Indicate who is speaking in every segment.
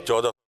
Speaker 1: 14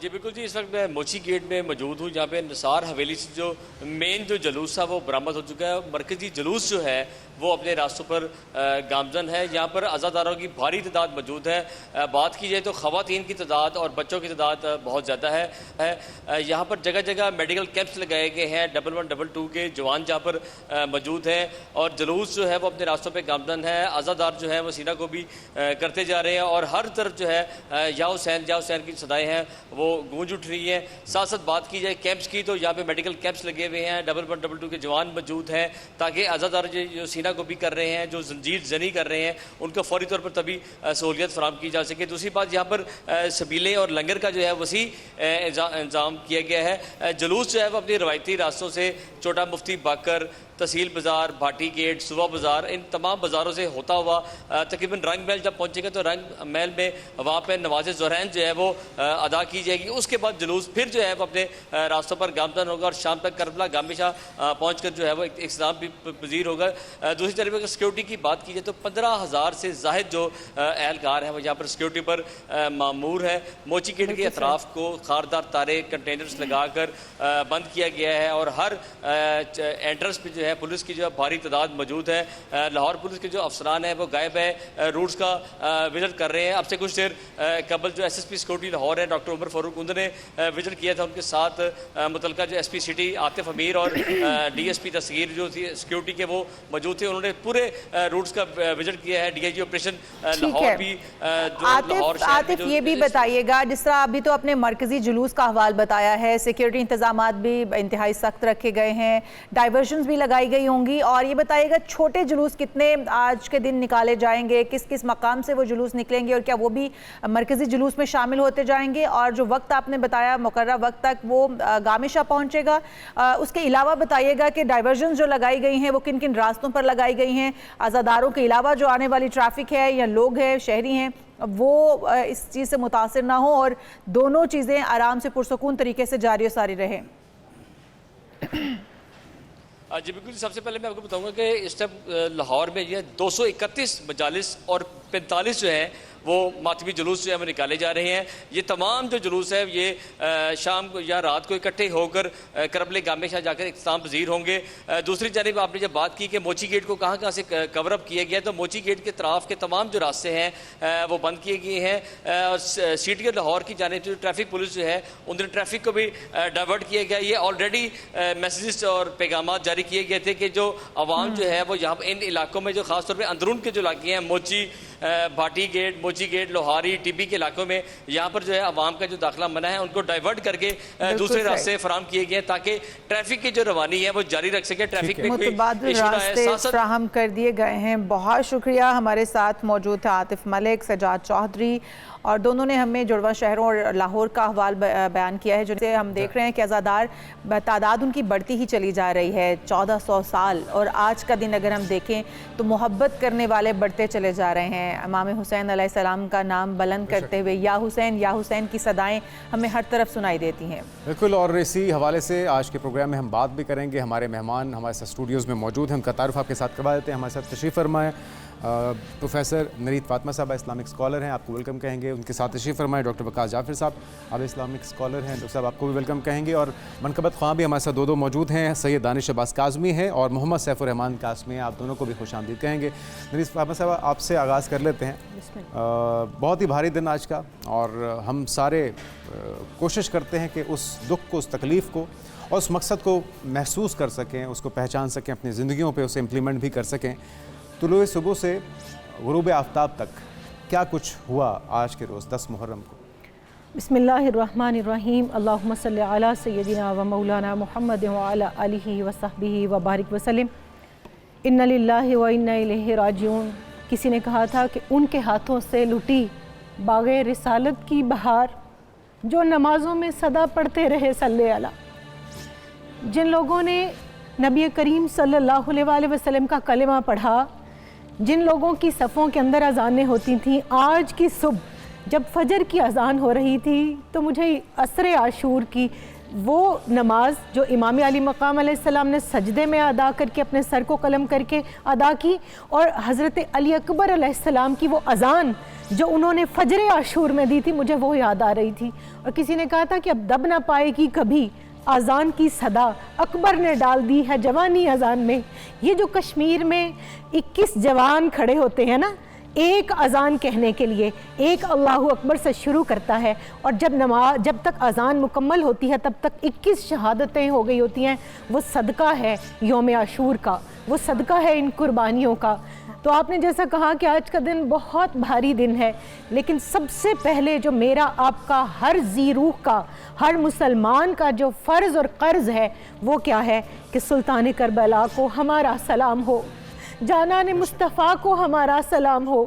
Speaker 2: جی بالکل جی، اس وقت میں موچی گیٹ میں موجود ہوں، جہاں پہ نثار حویلی سے جو مین جو جلوس تھا وہ برآمد ہو چکا ہے۔ مرکزی جلوس جو ہے وہ اپنے راستوں پر گامزن ہے۔ یہاں پر عزاداروں کی بھاری تعداد موجود ہے۔ بات کی جائے تو خواتین کی تعداد اور بچوں کی تعداد بہت زیادہ ہے۔ یہاں پر جگہ جگہ میڈیکل کیمپس لگائے گئے ہیں، 1112 کے جوان جہاں پر موجود ہیں، اور جلوس جو ہے وہ اپنے راستوں پہ گامزن ہے۔ عزادار جو ہے وہ سینہ کو بھی کرتے جا رہے ہیں، اور ہر طرف جو ہے یا حسین کی صدائیں ہیں وہ گونج اٹھ رہی ہیں۔ ساتھ ساتھ بات کی جائے کیمپس کی تو یہاں پہ میڈیکل کیمپس لگے ہوئے ہیں، 1112 کے جوان موجود ہیں، تاکہ عزادار جو سینہ کو بھی کر رہے ہیں، جو زنجیر زنی کر رہے ہیں، ان کو فوری طور پر تبھی سہولیت فراہم کی جا سکے۔ دوسری بات، یہاں پر سبیلیں اور لنگر کا جو ہے وسیع انتظام کیا گیا ہے۔ جلوس جو ہے وہ اپنی روایتی راستوں سے چھوٹا مفتی باقر، تحصیل بازار، بھاٹی گیٹ، صوبہ بازار، ان تمام بازاروں سے ہوتا ہوا تقریباً رنگ محل جب پہنچے گا تو رنگ محل میں وہاں پہ نماز ظہرین جو ہے وہ ادا کی جائے گی۔ اس کے بعد جلوس پھر جو ہے وہ اپنے راستوں پر گامزن ہوگا، اور شام تک کربلا گامی شاہ پہنچ کر جو ہے وہ اختتام بھی پذیر ہوگا۔ دوسری طرف اگر سیکیورٹی کی بات کی جائے تو 15,000 سے زائد جو اہلکار ہیں وہ یہاں پر سیکیورٹی پر معمور ہے۔ موچی گیٹ کے اطراف کو خاردار تارے کنٹینرز لگا کر بند کیا گیا ہے، اور ہر انٹرنس پہ جو ہے پولیس کی جو بھاری تعداد موجود ہے۔ لاہور پولیس کے جو افسران ہیں وہ غائب ہے، روٹس کا وزٹ کر رہے ہیں۔ اب سے کچھ دیر قبل جو S S P security Lahore ہے ڈاکٹر عمر فاروق اندر نے وزٹ کیا تھا، ان کے ساتھ متعلقہ جو ایس پی سٹی عاطف امیر اور ڈی ایس پی تصغیر جو تھی سیکورٹی کے وہ موجود تھے، انہوں نے پورے روٹس کا وزٹ کیا ہے۔ D I G operation Lahore بھی
Speaker 3: عاطف یہ بھی بتائیے گا، جس طرح ابھی تو اپنے مرکزی جلوس کا حوال بتایا ہے، سیکورٹی انتظامات بھی انتہائی سخت رکھے گئے ہیں، ڈائیورژنز بھی لگائی گئی ہوں گی، اور یہ بتائیے گا چھوٹے جلوس کتنے آج کے دن نکالے جائیں گے، کس کس مقام سے وہ جلوس نکلیں گے، اور کیا وہ بھی مرکزی جلوس میں شامل ہوتے جائیں گے، اور جو وقت آپ نے بتایا مقررہ وقت تک وہ گامشہ پہنچے گا، اس کے علاوہ بتائیے گا کہ ڈائیورژنز جو لگائی گئی ہیں وہ کن کن راستوں پر لگائی گئی ہیں، عزاداروں کے علاوہ جو آنے والی ٹریفک ہے یا لوگ ہیں شہری ہیں وہ اس چیز سے متاثر نہ ہوں، اور دونوں چیزیں آرام سے پرسکون طریقے سے جاری و ساری رہیں۔
Speaker 2: جی بالکل، سب سے پہلے میں آپ کو بتاؤں گا کہ اس ٹائم لاہور میں یہ 231 مجالس اور 45 جو ہیں وہ ماتمی جلوس جو ہے وہ نکالے جا رہے ہیں۔ یہ تمام جو جلوس ہے یہ شام کو یا رات کو اکٹھے ہو کر کربل گامے شاہ جا کر اختتام پذیر ہوں گے۔ دوسری جانب آپ نے جب بات کی کہ موچی گیٹ کو کہاں کہاں سے کور اپ کیا گیا، تو موچی گیٹ کے طرف کے تمام جو راستے ہیں وہ بند کیے گئے ہیں، اور سی ٹی لاہور کی جانب سے ٹریفک پولیس جو ہے ان نے ٹریفک کو بھی ڈائیورٹ کیا گیا۔ یہ آلریڈی میسیجز اور پیغامات جاری کیے گئے تھے کہ جو عوام جو ہے وہ یہاں ان علاقوں میں جو خاص طور پہ اندرون کے جو علاقے ہیں، موچی، بھاٹی گیٹ، موچی گیٹ، لوہاری، ٹی بی کے علاقوں میں یہاں پر جو ہے عوام کا جو داخلہ منع ہے ان کو ڈائیورٹ کر کے دوسرے راستے فراہم کیے گئے تاکہ ٹریفک کی جو روانی ہے وہ جاری رکھ سکے، ٹریفک میں کوئی
Speaker 3: متبادل راستے فراہم کر دیے گئے ہیں۔ بہت شکریہ۔ ہمارے ساتھ موجود تھا عاطف ملک، سجاد چودھری، اور دونوں نے ہمیں جڑواں شہروں اور لاہور کا احوال بیان کیا ہے، جن سے ہم دیکھ رہے ہیں کہ عزادار تعداد ان کی بڑھتی ہی چلی جا رہی ہے۔ 1400 سال اور آج کا دن اگر ہم دیکھیں تو محبت کرنے والے بڑھتے چلے جا رہے ہیں۔ امام حسین علیہ السلام کا نام بلند کرتے ہوئے یا حسین کی صدائیں ہمیں ہر طرف سنائی دیتی ہیں۔
Speaker 4: بالکل، اور اسی حوالے سے آج کے پروگرام میں ہم بات بھی کریں گے۔ ہمارے مہمان ہمارے ساتھ اسٹوڈیوز میں موجود ہیں، ان کا تعارف آپ کے ساتھ کروا دیتے ہیں۔ ہمارے ساتھ تشریف فرمائیں پروفیسر نرید فاطمہ صاحب اسلامک اسکالر ہیں، آپ کو ویلکم کہیں گے۔ ان کے ساتھ تشریف فرمائیں ڈاکٹر وقاص جعفر صاحب، آپ اسلامک اسکالر ہیں، ڈاکٹر صاحب آپ کو بھی ویلکم کہیں گے۔ اور منقبت خواہاں بھی ہمارے ساتھ دو موجود ہیں، سید دانش عباس کاظمی ہیں اور محمد سیف الرحمان قاسمی ہیں، آپ دونوں کو بھی خوش آمدید کہیں گے۔ نرید فاطمہ صاحب آپ سے آغاز کر لیتے ہیں۔ بہت ہی بھاری دن آج کا، اور ہم سارے کوشش کرتے ہیں کہ اس دکھ کو، اس تکلیف کو اور اس مقصد کو محسوس کر سکیں، اس کو پہچان سکیں، اپنی زندگیوں پہ اسے امپلیمنٹ بھی کر سکیں۔ طلوع صبح سے غروب آفتاب تک کیا کچھ ہوا آج کے روز 10 محرم کو؟
Speaker 5: بسم اللہ الرحمن الرحیم، اللہم صلی علی سیدنا و مولانا محمد وعلی آلہ وصحبہ وبارک وسلم۔ ان للہ و انا الیہ راجعون۔ کسی نے کہا تھا کہ ان کے ہاتھوں سے لٹی باغ رسالت کی بہار، جو نمازوں میں صدا پڑھتے رہے صلی اللہ۔ جن لوگوں نے نبی کریم صلی اللہ علیہ وآلہ وسلم کا کلمہ پڑھا، جن لوگوں کی صفوں کے اندر اذانیں ہوتی تھیں، آج کی صبح جب فجر کی اذان ہو رہی تھی تو مجھے عصر عاشور کی وہ نماز جو امام علی مقام علیہ السلام نے سجدے میں ادا کر کے اپنے سر کو قلم کر کے ادا کی، اور حضرت علی اکبر علیہ السلام کی وہ اذان جو انہوں نے فجر عاشور میں دی تھی، مجھے وہ یاد آ رہی تھی۔ اور کسی نے کہا تھا کہ اب دب نہ پائے گی کبھی اذان کی صدا، اکبر نے ڈال دی ہے جوانی اذان میں۔ یہ جو کشمیر میں 21 جوان کھڑے ہوتے ہیں نا ایک اذان کہنے کے لیے، ایک اللہ اکبر سے شروع کرتا ہے، اور جب تک اذان مکمل ہوتی ہے تب تک 21 شہادتیں ہو گئی ہوتی ہیں، وہ صدقہ ہے یوم عاشور کا، وہ صدقہ ہے ان قربانیوں کا۔ تو آپ نے جیسا کہا کہ آج کا دن بہت بھاری دن ہے، لیکن سب سے پہلے جو میرا آپ کا ہر ذی روح کا، ہر مسلمان کا جو فرض اور قرض ہے وہ کیا ہے کہ سلطان کربلا کو ہمارا سلام ہو، جانان مصطفیٰ کو ہمارا سلام ہو،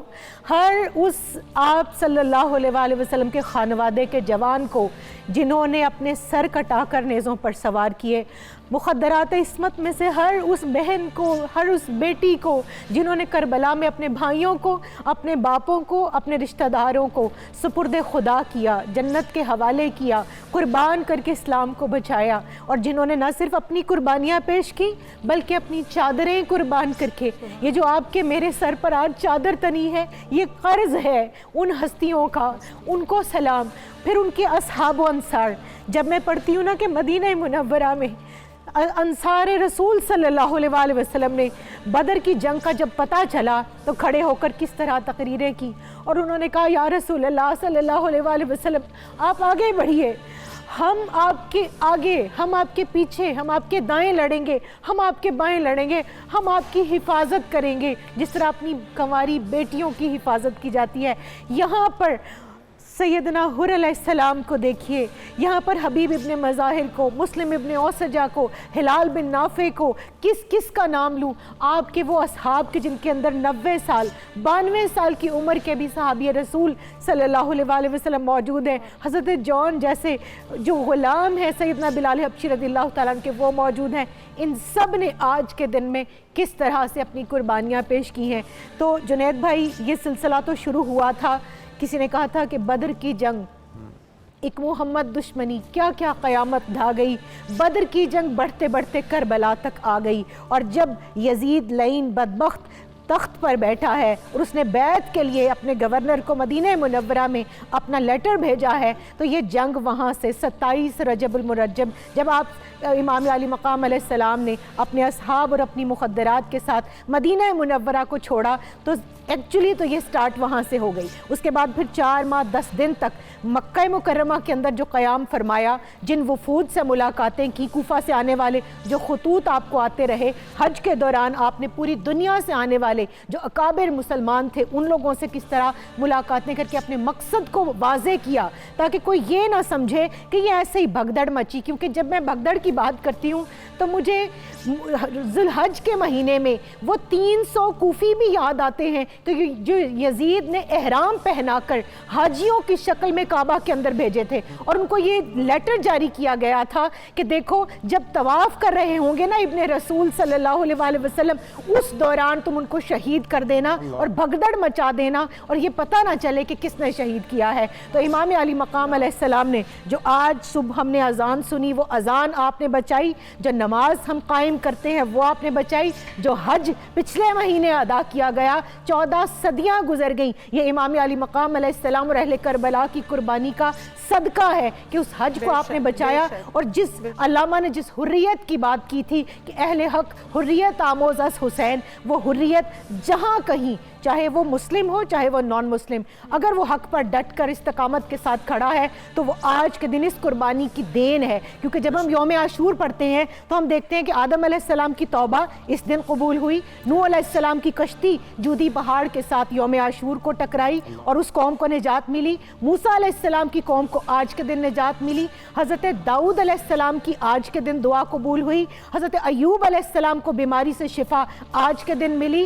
Speaker 5: ہر اس آپ صلی اللہ علیہ وسلم کے خانوادے کے جوان کو جنہوں نے اپنے سر کٹا کر نیزوں پر سوار کیے، مخدرات عصمت میں سے ہر اس بہن کو، ہر اس بیٹی کو جنہوں نے کربلا میں اپنے بھائیوں کو، اپنے باپوں کو، اپنے رشتہ داروں کو سپرد خدا کیا، جنت کے حوالے کیا، قربان کر کے اسلام کو بچایا، اور جنہوں نے نہ صرف اپنی قربانیاں پیش کی بلکہ اپنی چادریں قربان کر کے، یہ جو آپ کے میرے سر پر آج چادر تنی ہے یہ قرض ہے ان ہستیوں کا، ان کو سلام۔ پھر ان کے اصحاب و انصار، جب میں پڑھتی ہوں نا کہ مدینہ منورہ میں انصار رسول صلی اللہ علیہ وسلم نے بدر کی جنگ کا جب پتہ چلا تو کھڑے ہو کر کس طرح تقریریں کی، اور انہوں نے کہا یا رسول اللہ صلی اللہ علیہ وسلم آپ آگے بڑھیے، ہم آپ کے آگے، ہم آپ کے پیچھے، ہم آپ کے دائیں لڑیں گے، ہم آپ کے بائیں لڑیں گے، ہم آپ کی حفاظت کریں گے جس طرح اپنی کنواری بیٹیوں کی حفاظت کی جاتی ہے۔ یہاں پر سیدنا حر علیہ السلام کو دیکھیے، یہاں پر حبیب ابن مظاہر کو، مسلم ابن اوسجہ کو، ہلال بن نافع کو، کس کا نام لوں، آپ کے وہ اصحاب کے جن کے اندر 90 سال 92 سال کی عمر کے بھی صحابی رسول صلی اللہ علیہ وسلم موجود ہیں، حضرت جون جیسے جو غلام ہیں سیدنا بلال حبشی رضی اللہ تعالیٰ عنہ کے وہ موجود ہیں، ان سب نے آج کے دن میں کس طرح سے اپنی قربانیاں پیش کی ہیں۔ تو جنید بھائی یہ سلسلہ تو شروع ہوا تھا، کسی نے کہا تھا کہ بدر کی جنگ، ایک محمد دشمنی، کیا کیا قیامت ڈھا گئی، بدر کی جنگ بڑھتے بڑھتے کربلا تک آ گئی، اور جب یزید لعین بدبخت تخت پر بیٹھا ہے اور اس نے بیعت کے لیے اپنے گورنر کو مدینہ منورہ میں اپنا لیٹر بھیجا ہے، تو یہ جنگ وہاں سے 27 رجب المرجب جب آپ امام علی مقام علیہ السلام نے اپنے اصحاب اور اپنی مخدرات کے ساتھ مدینہ منورہ کو چھوڑا، تو ایکچولی تو یہ سٹارٹ وہاں سے ہو گئی۔ اس کے بعد پھر 4 ماہ 10 دن تک مکہ مکرمہ کے اندر جو قیام فرمایا، جن وفود سے ملاقاتیں کی، کوفہ سے آنے والے جو خطوط آپ کو آتے رہے، حج کے دوران آپ نے پوری دنیا سے آنے والے جو اکابر مسلمان تھے ان لوگوں سے کس طرح ملاقاتیں کر کے اپنے مقصد کو واضح کیا، تاکہ کوئی یہ نہ سمجھے کہ یہ ایسے ہی بھگدڑ مچی۔ کیونکہ جب میں بھگدڑ کی بات کرتی ہوں تو مجھے ذی الحج کے مہینے میں وہ 300 کوفی بھی یاد آتے ہیں کہ جو یزید نے احرام پہنا کر حاجیوں کی شکل میں کعبہ کے اندر بھیجے تھے، اور ان کو یہ لیٹر جاری کیا گیا تھا کہ دیکھو جب طواف کر رہے ہوں گے نا ابن رسول صلی اللہ علیہ وسلم، اس دوران تم ان کو شہید کر دینا اور بھگدڑ مچا دینا، اور یہ پتہ نہ چلے کہ کس نے شہید کیا ہے۔ تو امام علی مقام علیہ السلام نے جو آج صبح ہم نے اذان سنی، وہ اذان آپ نے بچائی، جو نماز ہم قائم کرتے ہیں وہ آپ نے بچائی، جو حج پچھلے مہینے ادا کیا گیا 14 صدیاں گزر گئیں، یہ امام علی مقام علیہ السلام اور اہل کربلا کی قربانی کا صدقہ ہے کہ اس حج کو آپ نے بچایا۔ اور جس علامہ نے جس حریت کی بات کی تھی کہ اہل حق حریت آموز از حسین، وہ حریت جہاں کہیں، چاہے وہ مسلم ہو چاہے وہ نان مسلم، اگر وہ حق پر ڈٹ کر استقامت کے ساتھ کھڑا ہے تو وہ آج کے دن اس قربانی کی دین ہے۔ کیونکہ جب ہم یوم عاشور پڑھتے ہیں تو ہم دیکھتے ہیں کہ آدم علیہ السلام کی توبہ اس دن قبول ہوئی، نوح علیہ السلام کی کشتی جودی پہاڑ کے ساتھ یوم عاشور کو ٹکرائی اور اس قوم کو نجات ملی، موسیٰ علیہ السلام کی قوم کو آج کے دن نجات ملی، حضرت داؤد علیہ السلام کی آج کے دن دعا قبول ہوئی، حضرت ایوب علیہ السلام کو بیماری سے شفا آج کے دن ملی،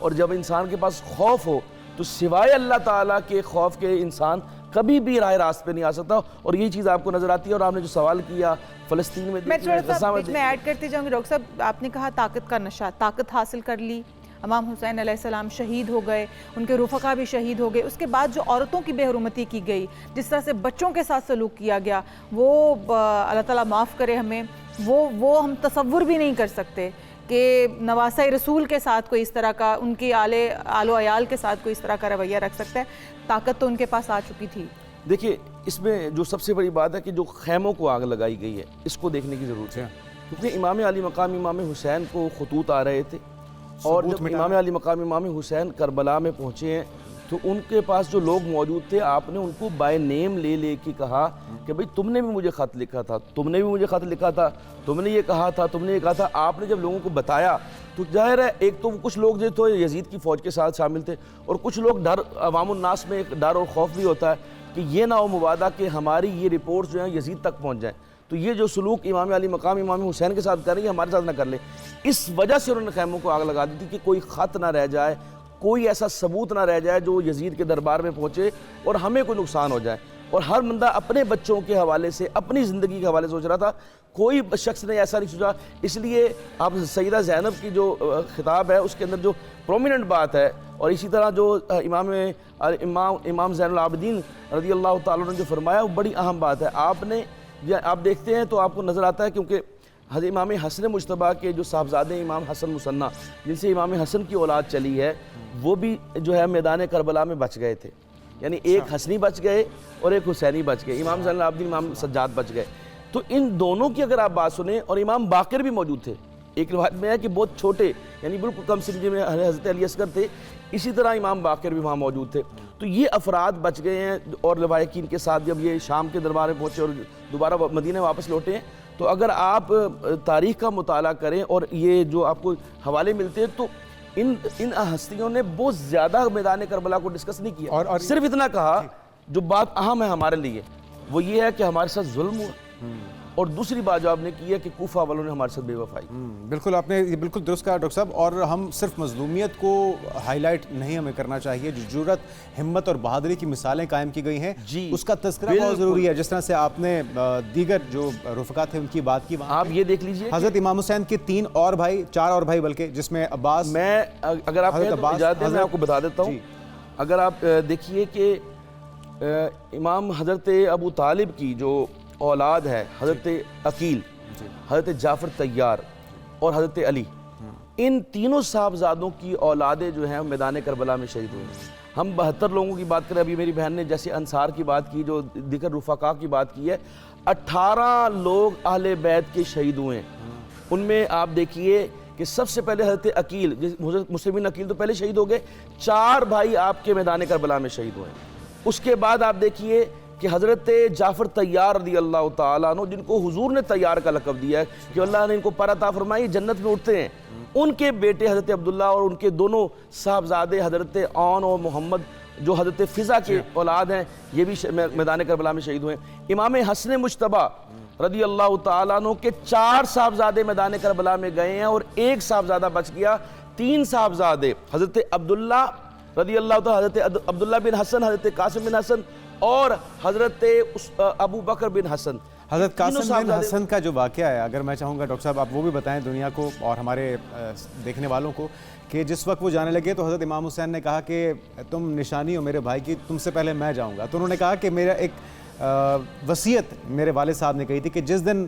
Speaker 6: اور جب انسان کے پاس خوف ہو تو سوائے اللہ تعالیٰ کے خوف کے انسان کبھی بھی راہ راست پہ نہیں آ سکتا، اور یہی چیز آپ کو نظر آتی ہے۔ اور آپ نے جو سوال کیا فلسطین میں
Speaker 3: میں تھوڑا سا میں ایڈ کرتی جاؤں گی۔ ڈاکٹر صاحب آپ نے کہا طاقت کا نشہ، طاقت حاصل کر لی، امام حسین علیہ السلام شہید ہو گئے، ان کے رفقا بھی شہید ہو گئے، اس کے بعد جو عورتوں کی بے حرمتی کی گئی، جس طرح سے بچوں کے ساتھ سلوک کیا گیا، وہ اللہ تعالیٰ معاف کرے ہمیں، وہ ہم تصور بھی نہیں کر سکتے کہ نواسہ رسول کے ساتھ کوئی اس طرح کا، ان کی آل و عیال کے ساتھ کوئی اس طرح کا رویہ رکھ سکتا ہے۔ طاقت تو ان کے پاس آ چکی تھی۔
Speaker 6: دیکھیے اس میں جو سب سے بڑی بات ہے کہ جو خیموں کو آگ لگائی گئی ہے اس کو دیکھنے کی ضرورت ہے، کیونکہ امام علی مقام امام حسین کو خطوط آ رہے تھے، اور جب امام علی مقام امام حسین کربلا میں پہنچے ہیں تو ان کے پاس جو لوگ موجود تھے آپ نے ان کو بائی نیم لے لے کے کہا کہ بھئی تم نے بھی مجھے خط لکھا تھا، تم نے بھی مجھے خط لکھا تھا، تم نے یہ کہا تھا، تم نے یہ کہا تھا۔ آپ نے جب لوگوں کو بتایا تو ظاہر ہے ایک تو کچھ لوگ جو تو یزید کی فوج کے ساتھ شامل تھے، اور کچھ لوگ ڈر، عوام الناس میں ایک ڈر اور خوف بھی ہوتا ہے کہ یہ نہ ہو مبادہ کہ ہماری یہ رپورٹس جو ہیں یزید تک پہنچ جائیں، تو یہ جو سلوک امام علی مقام امام حسین کے ساتھ کر رہی ہے ہمارے ساتھ نہ کر لے۔ اس وجہ سے انہوں نے خیموں کو آگ لگا دی تھی کہ کوئی خط نہ رہ جائے، کوئی ایسا ثبوت نہ رہ جائے جو یزید کے دربار میں پہنچے اور ہمیں کوئی نقصان ہو جائے۔ اور ہر بندہ اپنے بچوں کے حوالے سے، اپنی زندگی کے حوالے سے سوچ رہا تھا، کوئی شخص نے ایسا نہیں سوچا۔ اس لیے آپ سیدہ زینب کی جو خطاب ہے اس کے اندر جو پرومیننٹ بات ہے، اور اسی طرح جو امام زین العابدین رضی اللہ تعالیٰ نے جو فرمایا وہ بڑی اہم بات ہے۔ آپ دیکھتے ہیں تو آپ کو نظر آتا ہے، کیونکہ حضرت امام حسن مجتبیٰ کے جو صاحبزادے امام حسن مثنیٰ جن سے امام حسن کی اولاد چلی ہے، وہ بھی جو ہے میدان کربلا میں بچ گئے تھے، یعنی ایک حسنی بچ گئے اور ایک حسینی بچ گئے، امام زین العابدین امام سجاد بچ گئے۔ تو ان دونوں کی اگر آپ بات سنیں، اور امام باقر بھی موجود تھے، ایک روایت میں ہے کہ بہت چھوٹے، یعنی بالکل کم سن میں حضرت علی اصغر تھے، اسی طرح امام باقر بھی وہاں موجود تھے۔ تو یہ افراد بچ گئے ہیں، اور لواحقین کے ساتھ جب یہ شام کے دربار میں پہنچے اور دوبارہ مدینہ واپس لوٹے ہیں، تو اگر آپ تاریخ کا مطالعہ کریں اور یہ جو آپ کو حوالے ملتے ہیں تو ان ہستیوں نے بہت زیادہ میدان کربلا کو ڈسکس نہیں کیا، اور صرف اتنا کہا جو بات اہم ہے ہمارے لیے، وہ یہ ہے کہ ہمارے ساتھ ظلم ہوا، اور دوسری بات جو آپ نے کی ہے کہ کوفہ والوں نے ہمارے ساتھ بے وفائی۔
Speaker 4: بالکل آپ نے یہ بالکل درست کہا ڈاکٹر صاحب، اور ہم صرف مظلومیت کو ہائی لائٹ نہیں ہمیں کرنا چاہیے، جو جرأت، ہمت اور بہادری کی مثالیں قائم کی گئی ہیں اس کا تذکرہ بہت ضروری ہے۔ جس طرح سے آپ نے دیگر جو رفقا تھے ان کی بات کی،
Speaker 6: آپ یہ دیکھ لیجئے
Speaker 4: حضرت امام حسین کے 3 اور بھائی، 4 اور بھائی بلکہ، جس میں عباس،
Speaker 6: میں اگر آپ اجازت دیں میں آپ کو بتا دیتا ہوں، اگر آپ دیکھیے کہ امام حضرت ابو طالب کی جو اولاد ہے، حضرت عقیل، حضرت جعفر طیار اور حضرت علی، ان تینوں صاحبزادوں کی اولادیں جو ہیں میدان کربلا میں شہید ہوئے ہیں۔ ہم 72 لوگوں کی بات کریں، ابھی میری بہن نے جیسے انصار کی بات کی، جو دیگر رفقا کی بات کی ہے، 18 لوگ اہل بیت کے شہید ہوئے ہیں۔ ان میں آپ دیکھیے کہ سب سے پہلے حضرت عقیل، مسلمین عقیل تو پہلے شہید ہو گئے، 4 بھائی آپ کے میدان کربلا میں شہید ہوئے ہیں۔ اس کے بعد آپ دیکھیے کہ حضرت جعفر طیار رضی اللہ تعالیٰ عنہ، جن کو حضور نے طیار کا لقب دیا ہے کہ اللہ نے ان کو پر عطا فرمائی، جنت میں اٹھتے ہیں، ان کے بیٹے حضرت عبداللہ اور ان کے دونوں صاحبزادے حضرت عون اور محمد جو حضرت فضا کے اولاد ہیں، یہ بھی میدان کربلا میں شہید ہوئے ہیں۔ امام حسن مجتبیٰ رضی اللہ تعالیٰ عنہ کے 4 صاحبزادے میدان کربلا میں گئے ہیں، اور ایک صاحبزادہ بچ گیا۔ 3 صاحبزادے حضرت عبداللہ رضی اللہ تعالیٰ، حضرت عبداللہ بن حسن، حضرت قاسم بن حسن اور حضرت ابو بکر بن حسن۔
Speaker 4: حضرت قاسم بن حسن کا جو واقعہ ہے، اگر میں چاہوں گا ڈاکٹر صاحب آپ وہ بھی بتائیں دنیا کو اور ہمارے دیکھنے والوں کو، کہ جس وقت وہ جانے لگے تو حضرت امام حسین نے کہا کہ تم نشانی ہو میرے بھائی کی، تم سے پہلے میں جاؤں گا۔ تو انہوں نے کہا کہ میرا ایک وصیت میرے والد صاحب نے کہی تھی کہ جس دن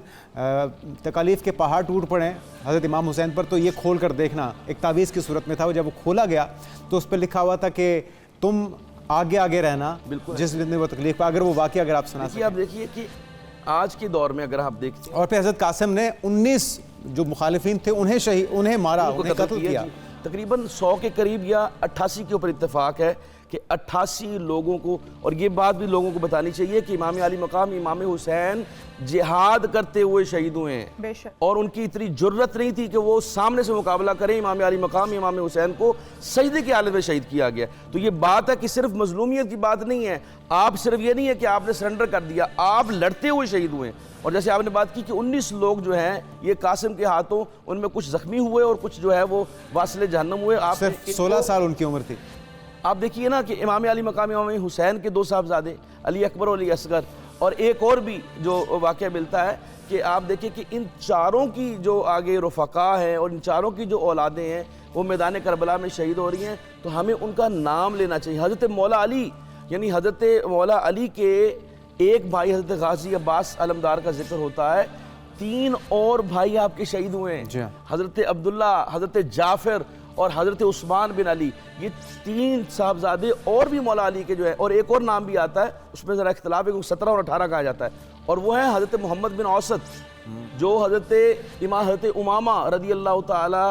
Speaker 4: تکالیف کے پہاڑ ٹوٹ پڑیں حضرت امام حسین پر تو یہ کھول کر دیکھنا، ایک تعویذ کی صورت میں تھا وہ، جب وہ کھولا گیا تو اس پہ لکھا ہوا تھا کہ تم آگے آگے رہنا جس دن وہ تکلیف پہ۔ اگر وہ واقعہ اگر آپ سنا سکیں۔
Speaker 6: آپ دیکھیے کہ آج کے دور میں اگر آپ دیکھتے ہیں،
Speaker 4: اور پھر حضرت قاسم نے 19 جو مخالفین تھے انہیں مارا، انہیں قتل کیا۔
Speaker 6: تقریباً 100 کے قریب یا 88 کے اوپر اتفاق ہے کہ 88 لوگوں کو، اور یہ بات بھی لوگوں کو بتانی چاہیے کہ امام علی مقام امام حسین جہاد کرتے ہوئے شہید ہوئے ہیں،
Speaker 3: بے شک،
Speaker 6: اور ان کی اتنی جرت نہیں تھی کہ وہ سامنے سے مقابلہ کریں۔ امام علی مقام امام حسین کو سجدے کی حالت میں شہید کیا گیا۔ تو یہ بات ہے کہ صرف مظلومیت کی بات نہیں ہے، آپ صرف یہ نہیں ہے کہ آپ نے سرنڈر کر دیا، آپ لڑتے ہوئے شہید ہوئے ہیں۔ اور جیسے آپ نے بات کی کہ 19 لوگ جو ہیں یہ قاسم کے ہاتھوں، ان میں کچھ زخمی ہوئے اور کچھ جو ہے وہ واصل جہنم ہوئے۔ آپ
Speaker 4: صرف 16 سال ان کی عمر تھی۔
Speaker 6: آپ دیکھیے نا کہ امام علی مقام امام حسین کے 2 صاحبزادے علی اکبر اور علی اصغر، اور ایک اور بھی جو واقعہ ملتا ہے کہ آپ دیکھیں کہ ان چاروں کی جو آگے رفقا ہیں اور ان چاروں کی جو اولادیں ہیں وہ میدان کربلا میں شہید ہو رہی ہیں، تو ہمیں ان کا نام لینا چاہیے۔ حضرت مولا علی، یعنی حضرت مولا علی کے ایک بھائی حضرت غازی عباس علمدار کا ذکر ہوتا ہے، 3 اور بھائی آپ کے شہید ہوئے ہیں، حضرت عبداللہ، حضرت جعفر اور حضرت عثمان بن علی، یہ 3 صاحبزادے اور بھی مولا علی کے جو ہیں، اور ایک اور نام بھی آتا ہے اس میں ذرا اختلاف ہے کہ 17 اور 18 کہا جاتا ہے، اور وہ ہیں حضرت محمد بن اوسط، جو حضرت امامہ رضی اللہ تعالی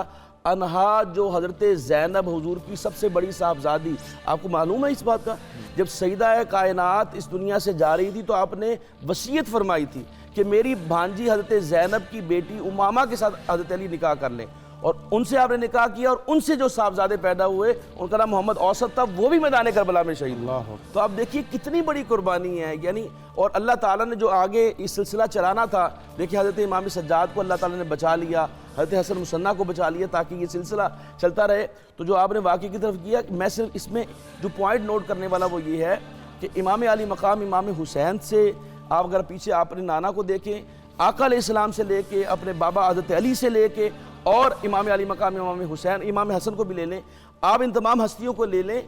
Speaker 6: عنہا، جو حضرت زینب حضور کی سب سے بڑی صاحبزادی، آپ کو معلوم ہے اس بات کا؟ جب سیدہ کائنات اس دنیا سے جا رہی تھی تو آپ نے وصیت فرمائی تھی کہ میری بھانجی حضرت زینب کی بیٹی امامہ کے ساتھ حضرت علی نکاح کر لیں، اور ان سے آپ نے نکاح کیا، اور ان سے جو صاحبزادے پیدا ہوئے ان کا نام محمد اوسط تھا، وہ بھی میدان کربلا میں شہید ہوئے۔ تو آپ دیکھیے کتنی بڑی قربانی ہے، یعنی اور اللہ تعالیٰ نے جو آگے یہ سلسلہ چلانا تھا، دیکھیے حضرت امام سجاد کو اللہ تعالیٰ نے بچا لیا، حضرت حسن مصنع کو بچا لیا تاکہ یہ سلسلہ چلتا رہے۔ تو جو آپ نے واقعے کی طرف کیا، میں صرف اس میں جو پوائنٹ نوٹ کرنے والا وہ یہ ہے کہ امام علی مقام امام حسین سے آپ اگر پیچھے اپنے نانا کو دیکھیں، آقا علیہ السلام سے لے کے اپنے بابا حضرت علی سے لے کے اور امام علی مقام امام حسین، امام حسن کو بھی لے لیں، آپ ان تمام ہستیوں کو لے لیں،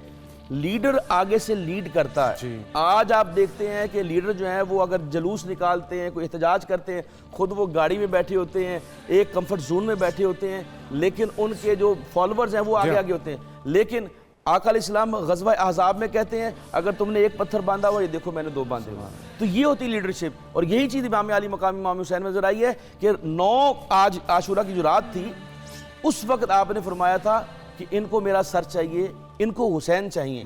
Speaker 6: لیڈر آگے سے لیڈ کرتا ہے۔ آج آپ دیکھتے ہیں کہ لیڈر جو ہیں وہ اگر جلوس نکالتے ہیں، کوئی احتجاج کرتے ہیں، خود وہ گاڑی میں بیٹھے ہوتے ہیں، ایک کمفرٹ زون میں بیٹھے ہوتے ہیں، لیکن ان کے جو فالورز ہیں وہ آگے آگے ہوتے ہیں۔ لیکن آقا علیہ السلام غزوہ احزاب میں کہتے ہیں اگر تم نے ایک پتھر باندھا ہوا، یہ دیکھو میں نے 2 باندھے ہوئے۔ تو یہ ہوتی لیڈرشپ، اور یہی چیز امام علی مقام امام حسین میں نظر آئی ہے کہ 9 آج عاشورہ کی جو رات تھی، اس وقت آپ نے فرمایا تھا کہ ان کو میرا سر چاہیے، ان کو حسین چاہیے،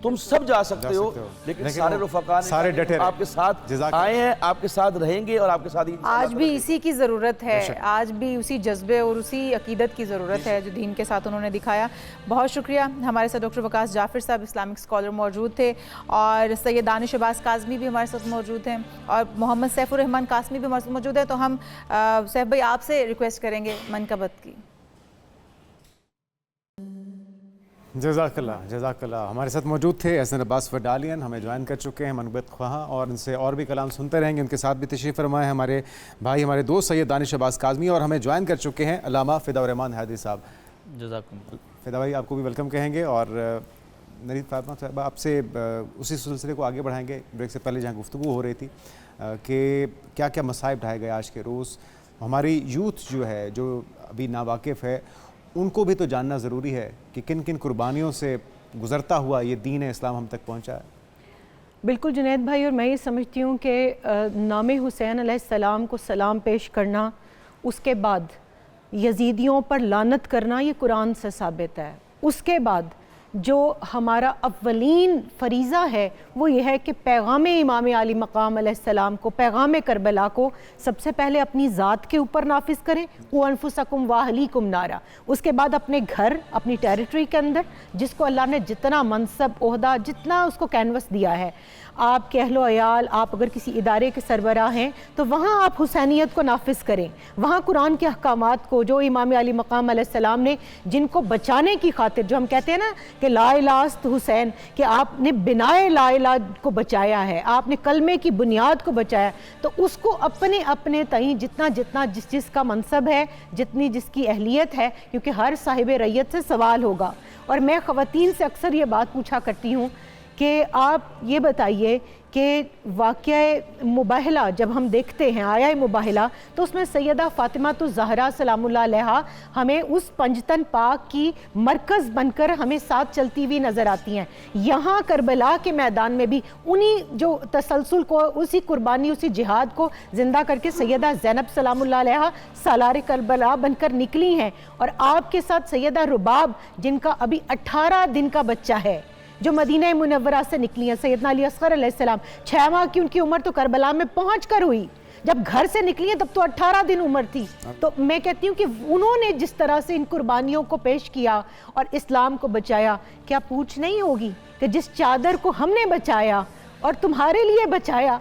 Speaker 6: تم سب جا سکتے ہو، لیکن سارے رفقا نے آپ کے ساتھ آئے ہیں، آپ کے ساتھ رہیں گے اور آپ کے ساتھ ہی۔
Speaker 3: آج بھی اسی کی ضرورت ہے، آج بھی اسی جذبے اور اسی عقیدت کی ضرورت ہے جو دین کے ساتھ انہوں نے دکھایا۔ بہت شکریہ۔ ہمارے ساتھ ڈاکٹر وقاص جعفر صاحب اسلامک اسکالر موجود تھے، اور سید دانش عباس کاظمی بھی ہمارے ساتھ موجود ہیں، اور محمد سیف الرحمان قاسمی بھی ہمارے ساتھ موجود ہے۔ تو ہم سیف بھائی آپ سے ریکویسٹ کریں گے منقبت کی۔
Speaker 4: جزاک اللہ ہمارے ساتھ موجود تھے احسن عباس فڈالین، ہمیں جوائن کر چکے ہیں منقبت خواہاں، اور ان سے اور بھی کلام سنتے رہیں گے۔ ان کے ساتھ بھی تشریف فرمائے ہمارے بھائی، ہمارے دوست سید دانش عباس کاظمی، اور ہمیں جوائن کر چکے ہیں علامہ فدا الرحمان حیدری صاحب۔
Speaker 7: جزاکم
Speaker 4: فدا بھائی آپ کو بھی ویلکم کہیں گے، اور نرید فاطمہ صاحب آپ سے اسی سلسلے کو آگے بڑھائیں گے۔ بریک سے پہلے جہاں گفتگو ہو رہی تھی کہ کیا کیا مصائب ڈھائے گئے آج کے روز، ہماری یوتھ جو ہے جو ابھی ناواقف ہے ان کو بھی تو جاننا ضروری ہے کہ کن کن قربانیوں سے گزرتا ہوا یہ دین اسلام ہم تک پہنچا ہے۔
Speaker 5: بالکل جنید بھائی، اور میں یہ سمجھتی ہوں کہ نام حسین علیہ السلام کو سلام پیش کرنا، اس کے بعد یزیدیوں پر لعنت کرنا، یہ قرآن سے ثابت ہے۔ اس کے بعد جو ہمارا اولین فریضہ ہے وہ یہ ہے کہ پیغام امام علی مقام علیہ السلام کو، پیغام کربلا کو سب سے پہلے اپنی ذات کے اوپر نافذ کریں، وَأَنفُسَكُمْ وَأَهْلِيكُمْ نَارًا، اس کے بعد اپنے گھر، اپنی ٹیریٹری کے اندر جس کو اللہ نے جتنا منصب، عہدہ، جتنا اس کو کینوس دیا ہے، آپ کے اہل و عیال، آپ اگر کسی ادارے کے سربراہ ہیں تو وہاں آپ حسینیت کو نافذ کریں، وہاں قرآن کے احکامات کو جو امام علی مقام علیہ السلام نے جن کو بچانے کی خاطر، جو ہم کہتے ہیں نا کہ لا الہ است حسین، کہ آپ نے بنائے لا الہ کو بچایا ہے، آپ نے کلمے کی بنیاد کو بچایا، تو اس کو اپنے اپنے تئیں جتنا جتنا جس کا منصب ہے، جتنی جس کی اہلیت ہے، کیونکہ ہر صاحب ریت سے سوال ہوگا۔ اور میں خواتین سے اکثر یہ بات پوچھا کرتی ہوں کہ آپ یہ بتائیے کہ واقعہ مباہلہ جب ہم دیکھتے ہیں، آیا مباہلہ، تو اس میں سیدہ فاطمہ الزہرا سلام اللہ علیہا ہمیں اس پنجتن پاک کی مرکز بن کر ہمیں ساتھ چلتی ہوئی نظر آتی ہیں۔ یہاں کربلا کے میدان میں بھی انہی جو تسلسل کو، اسی قربانی، اسی جہاد کو زندہ کر کے سیدہ زینب سلام اللہ علیہا سالار کربلا بن کر نکلی ہیں، اور آپ کے ساتھ سیدہ رباب جن کا ابھی 18 دن کا بچہ ہے، جو مدینہ منورہ سے نکلی ہیں. سیدنا علی اصغر علیہ السلام 6 ماہ کی ان کی عمر تو کربلا میں پہنچ کر ہوئی. جب گھر سے نکلی ہیں تب تو 18 دن عمر تھی. تو میں کہتی ہوں کہ انہوں نے جس طرح سے ان قربانیوں کو پیش کیا اور اسلام کو بچایا, کیا پوچھ نہیں ہوگی کہ جس چادر کو ہم نے بچایا اور تمہارے لیے بچایا,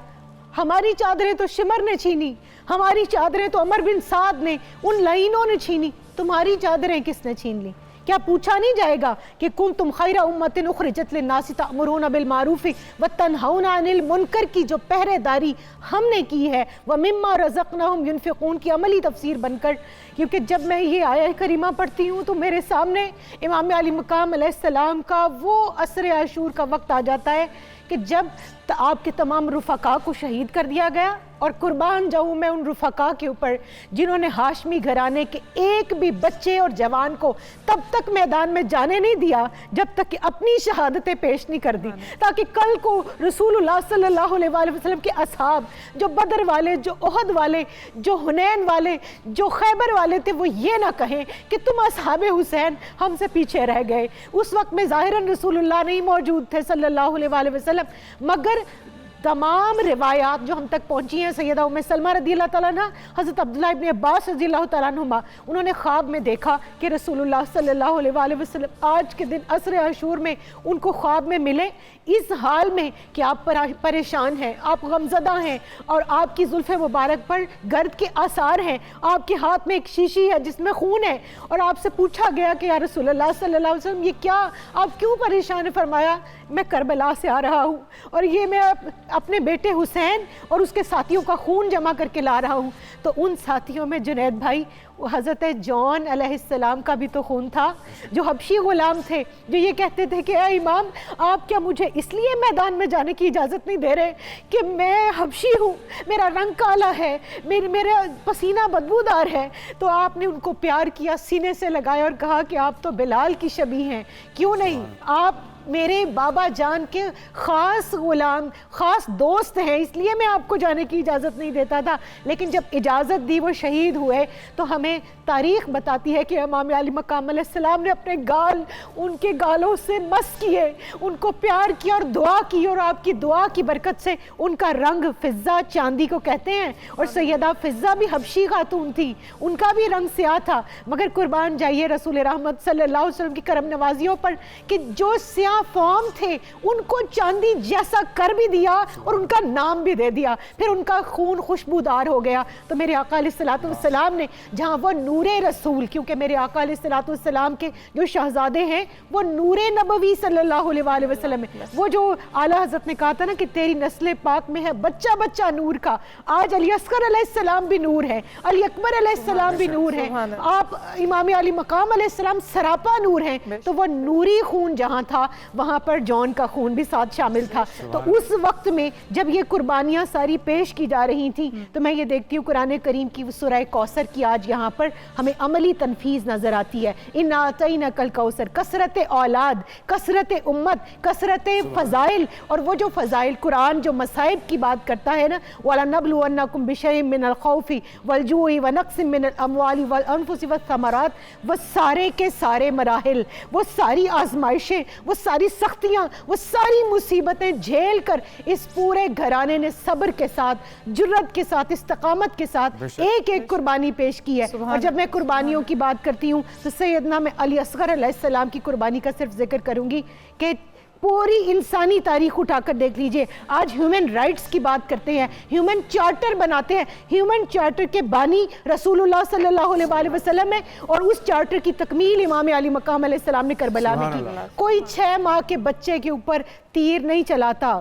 Speaker 5: ہماری چادریں تو شمر نے چھینی, ہماری چادریں تو عمر بن سعد نے, ان لعینوں نے چھینی, تمہاری چادریں کس نے چھین لی؟ کیا پوچھا نہیں جائے گا کہ کنتم خیر امت اخرجت للناس تأمرون بالمعروف وتنہون عن المنکر کی جو پہرے داری ہم نے کی ہے, ومما رزقناہم ينفقون کی عملی تفسیر بن کر. کیونکہ جب میں یہ آیہ کریمہ پڑھتی ہوں تو میرے سامنے امام علی مقام علیہ السلام کا وہ عصر عاشور کا وقت آ جاتا ہے کہ جب آپ کے تمام رفقا کو شہید کر دیا گیا, اور قربان جاؤں میں ان رفقا کے اوپر جنہوں نے ہاشمی گھرانے کے ایک بھی بچے اور جوان کو تب تک میدان میں جانے نہیں دیا جب تک کہ اپنی شہادتیں پیش نہیں کر دی, تاکہ کل کو رسول اللہ صلی اللہ علیہ وآلہ وسلم کے اصحاب جو بدر والے, جو احد والے, جو حنین والے, جو خیبر والے تھے, وہ یہ نہ کہیں کہ تم اصحاب حسین ہم سے پیچھے رہ گئے. اس وقت میں ظاہراً رسول اللہ نہیں موجود تھے صلی اللہ علیہ وآلہ وسلم, مگر تمام روایات جو ہم تک پہنچی ہیں, سیدہ ام سلمہ رضی اللہ تعالیٰ عنہ, حضرت عبداللہ ابن عباس رضی اللہ تعالیٰ عنہما, انہوں نے خواب میں دیکھا کہ رسول اللہ صلی اللہ علیہ وآلہ وسلم آج کے دن عصر عاشور میں ان کو خواب میں ملے اس حال میں کہ آپ پریشان ہیں, آپ غمزدہ ہیں, اور آپ کی زلف مبارک پر گرد کے آثار ہیں, آپ کے ہاتھ میں ایک شیشی ہے جس میں خون ہے, اور آپ سے پوچھا گیا کہ یا رسول اللہ صلی اللہ علیہ وسلم یہ کیا, آپ کیوں پریشان ہیں؟ فرمایا میں کربلا سے آ رہا ہوں اور یہ میں اپنے بیٹے حسین اور اس کے ساتھیوں کا خون جمع کر کے لا رہا ہوں. تو ان ساتھیوں میں جنید بھائی حضرت جون علیہ السلام کا بھی تو خون تھا, جو حبشی غلام تھے, جو یہ کہتے تھے کہ اے امام آپ کیا مجھے اس لیے میدان میں جانے کی اجازت نہیں دے رہے کہ میں حبشی ہوں, میرا رنگ کالا ہے, میرا پسینہ بدبودار ہے. تو آپ نے ان کو پیار کیا, سینے سے لگایا اور کہا کہ آپ تو بلال کی شبیہ ہیں, کیوں نہیں, آپ میرے بابا جان کے خاص غلام, خاص دوست ہیں, اس لیے میں آپ کو جانے کی اجازت نہیں دیتا تھا. لیکن جب اجازت دی وہ شہید ہوئے تو ہمیں تاریخ بتاتی ہے کہ امام علی مقام علیہ السلام نے اپنے گال ان کے گالوں سے مس کیے, ان کو پیار کیا اور دعا کی, اور آپ کی دعا کی برکت سے ان کا رنگ فضہ, چاندی کو کہتے ہیں, اور سیدہ فضہ بھی حبشی خاتون تھی, ان کا بھی رنگ سیاہ تھا. مگر قربان جائیے رسول رحمت صلی اللہ علیہ وسلم کی کرم نوازیوں پر کہ جو سیاہ فارم تھے ان کو چاندی جیسا کر بھی دیا اور ان کا نام بھی دے دیا, پھر ان کا خون خوشبودار ہو گیا. تو میرے آقا علیہ الصلوۃ والسلام نے جہاں وہ نور رسول, کیونکہ میرے آقا علیہ الصلوۃ والسلام کے جو شہزادے ہیں وہ نور نبوی صلی اللہ علیہ وآلہ وسلم ہے, وہ جو اعلیٰ حضرت نے کہا تھا نا کہ تیری نسل پاک میں ہے بچہ بچہ نور کا, آج علی اصغر علیہ السلام بھی نور ہے, علی اکبر علیہ السلام بھی نور ہے, آپ امام علی مقام علیہ السلام سراپا نور ہیں. تو وہ نوری خون جہاں تھا وہاں پر جون کا خون بھی ساتھ شامل تھا. تو اس وقت میں جب یہ قربانیاں ساری پیش کی جا رہی تھیں تو میں یہ دیکھتی ہوں قرآن کریم کی سورہ کوثر کی آج یہاں پر ہمیں عملی تنفیذ نظر آتی ہے. اِنَّا أَعْطَيْنَاكَ الْكَوْثَرَ, کثرت اولاد, کثرت امت, کثرت فضائل, اور وہ جو فضائل قرآن جو مصائب کی بات کرتا ہے نا, وَلَنَبْلُوَنَّكُمْ بِشَيْءٍ مِّنَ الْخَوْفِ وَالْجُوعِ وَنَقْصٍ مِّنَ الْأَمْوَالِ وَالْأَنفُسِ وَالثَّمَرَاتِ, وہ سارے کے سارے مراحل, وہ ساری آزمائشیں, وہ ساری سختیاں, وہ ساری مصیبتیں جھیل کر اس پورے گھرانے نے صبر کے ساتھ, جرت کے ساتھ, استقامت کے ساتھ ایک ایک قربانی پیش کی ہے. اور جب میں قربانیوں کی بات کرتی ہوں تو سیدنا میں علی اصغر علیہ السلام کی قربانی کا صرف ذکر کروں گی کہ پوری انسانی تاریخ اٹھا کر دیکھ لیجئے. آج ہیومن رائٹس کی بات کرتے ہیں, ہیومن چارٹر بناتے ہیں, ہیومن چارٹر کے بانی رسول اللہ صلی اللہ علیہ وآلہ وسلم ہے, اور اس چارٹر کی تکمیل امام علی مقام علیہ السلام نے کربلا میں کی. کوئی 6 ماہ کے بچے کے اوپر تیر نہیں چلاتا,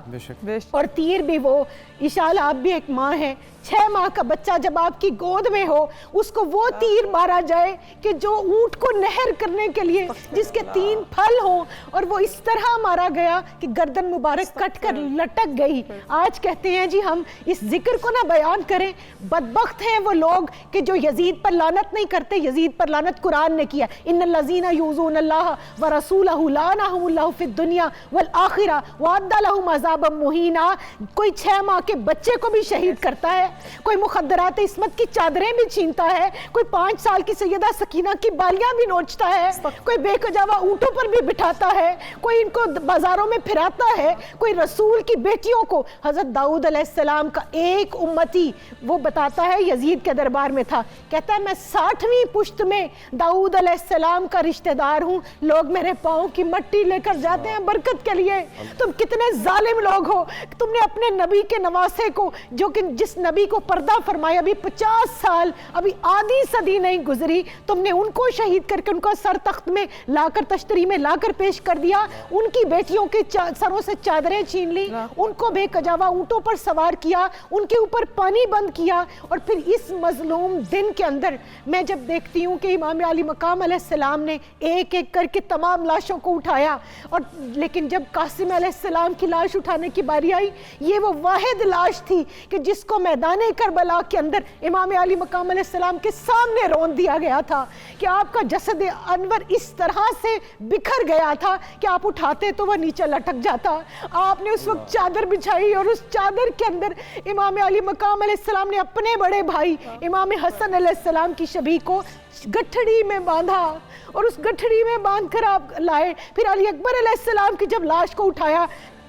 Speaker 5: اور تیر بھی وہ, اشال آپ بھی ایک ماں ہیں, 6 ماہ کا بچہ جب آپ کی گود میں ہو اس کو وہ تیر مارا جائے کہ جو اونٹ کو نہر کرنے کے لیے جس کے 3 پھل ہوں, اور وہ اس طرح مارا گیا کہ گردن مبارک کٹ کر لٹک گئی. آج کہتے ہیں جی ہم اس ذکر کو نہ بیان کریں, بدبخت ہیں وہ لوگ کہ جو یزید پر لعنت نہیں کرتے. یزید پر لعنت قرآن نے کیا, ان الذین یؤذون اللہ ورسولہ لعنہم اللہ فی الدنیا والآخرہ وأعد لہم عذابا مہینا. کوئی 6 ماہ کے بچے کو بھی شہید کرتا ہے، کوئی مخدرات عصمت کی چادریں بھی چھینتا ہے، کوئی 5 سال کی سیدہ سکینہ کی بالیاں بھی نوچتا ہے، کوئی بے کجاوا اونٹوں پر بھی بٹھاتا ہے، کوئی ان کو بازاروں میں پھراتا ہے، کوئی رسول کی بیٹیوں کو. حضرت داؤد علیہ السلام کا ایک امتی وہ بتاتا ہے، یزید کے دربار میں تھا، کہتا ہے میں 60ویں پشت میں داؤد علیہ السلام کا رشتہ دار ہوں، لوگ میرے پاؤں کی مٹی لے کر جاتے ہیں برکت کے لیے. تم کتنے ظالم لوگ ہو، تم نے اپنے نبی کے نواسے کو، جو کہ جس نبی کو پردہ فرمایا، ابھی 50 سال، ابھی آدھی صدی نہیں گزری، تم نے ان کو شہید کر کے ان کا سر تخت میں لا کر، تشتری میں لا کر پیش کر دیا، ان کی بیٹیوں کے سروں سے چادریں چھین لی، ان کو بے کجاوا اونٹوں پر سوار کیا، ان کے اوپر پانی بند کیا. اور پھر اس مظلوم دن کے اندر میں جب دیکھتی ہوں کہ امام علی مقام علیہ السلام نے ایک ایک کر کے تمام لاشوں کو اٹھایا، اور لیکن جب قاسم علیہ السلام کی لاش اٹھانے کی باری آئی، یہ وہ واحد لاش تھی کہ جس کو میدان کربلا کے اندر امام علی مقام علیہ السلام کے سامنے رون دیا گیا تھا کہ آپ کا جسد انور اس طرح سے بکھر گیا تھا کہ آپ اٹھاتے تو وہ نیچے لٹک جاتا. آپ نے اس وقت چادر بچھائی اور اس چادر کے اندر امام علی مقام علیہ السلام نے اپنے بڑے بھائی امام حسن علیہ السلام کی شبیہ کو گٹھڑی میں باندھا، اور اس گٹھڑی میں باندھ کر آپ لائے. پھر علی اکبر علیہ السلام کی جب لاش کو اٹھایا،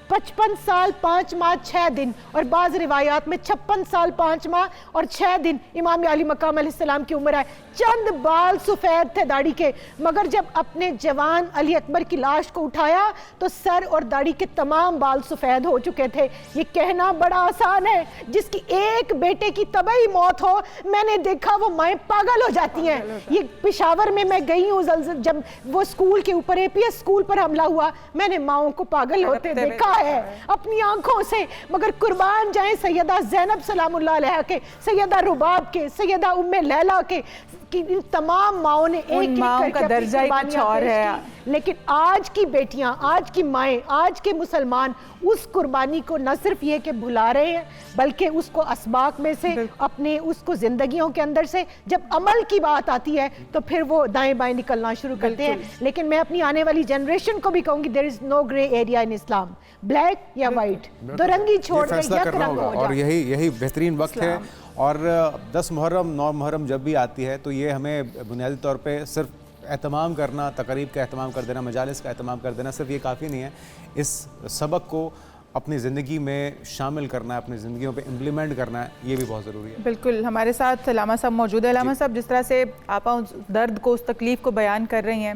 Speaker 5: 55 سال 5 ماہ 6 دن، اور بعض روایات میں 56 سال 5 ماہ اور 6 دن امام علی مقام علیہ السلام کی عمر ہے. چند بال سفید تھے داڑھی کے، مگر جب اپنے جوان علی اکبر کی لاش کو اٹھایا تو سر اور داڑھی کے تمام بال سفید ہو چکے تھے. یہ کہنا بڑا آسان ہے، جس کی ایک بیٹے کی طبعی موت ہو، میں نے دیکھا وہ مائیں پاگل ہو جاتی ہیں. یہ پشاور میں گئی ہوں، جب وہ سکول کے اوپر اے پی ایس سکول پر حملہ ہوا، میں نے ماؤں کو پاگل ہوتے دیکھا ہے اپنی آنکھوں سے. مگر قربان جائیں سیدہ زینب سلام اللہ علیہ کے، سیدہ رباب کے، سیدہ ام لیلہ کے، ان تمام ماؤں نے ایک ایک کر کے
Speaker 3: درجہ ہی کچھ اور ہے.
Speaker 5: لیکن آج کی بیٹیاں، آج کی مائیں، آج کے مسلمان اس قربانی کو نہ صرف یہ کہ بھلا رہے ہیں، بلکہ اس کو اسباق میں سے، اپنے اس کو زندگیوں کے اندر سے جب عمل کی بات آتی ہے تو پھر وہ دائیں بائیں نکلنا شروع کرتے ہیں. لیکن میں اپنی آنے والی جنریشن کو بھی کہوں گی there is no grey area in Islam، black یا وائٹ، دو رنگی چھوڑ کے یک رنگ ہو جائے.
Speaker 4: اور یہی بہترین وقت ہے. اور 10 محرم 9 محرم جب بھی آتی ہے تو یہ ہمیں بنیادی طور پہ صرف اہتمام کرنا، تقریب کا اہتمام کر دینا، مجالس کا اہتمام کر دینا صرف یہ کافی نہیں ہے. اس سبق کو اپنی زندگی میں شامل کرنا ہے، اپنی زندگیوں پہ امپلیمنٹ کرنا ہے، یہ بھی بہت ضروری ہے.
Speaker 3: بالکل. ہمارے ساتھ علامہ صاحب موجود ہے. علامہ صاحب، جس طرح سے آپ اس درد کو، اس تکلیف کو بیان کر رہی ہیں،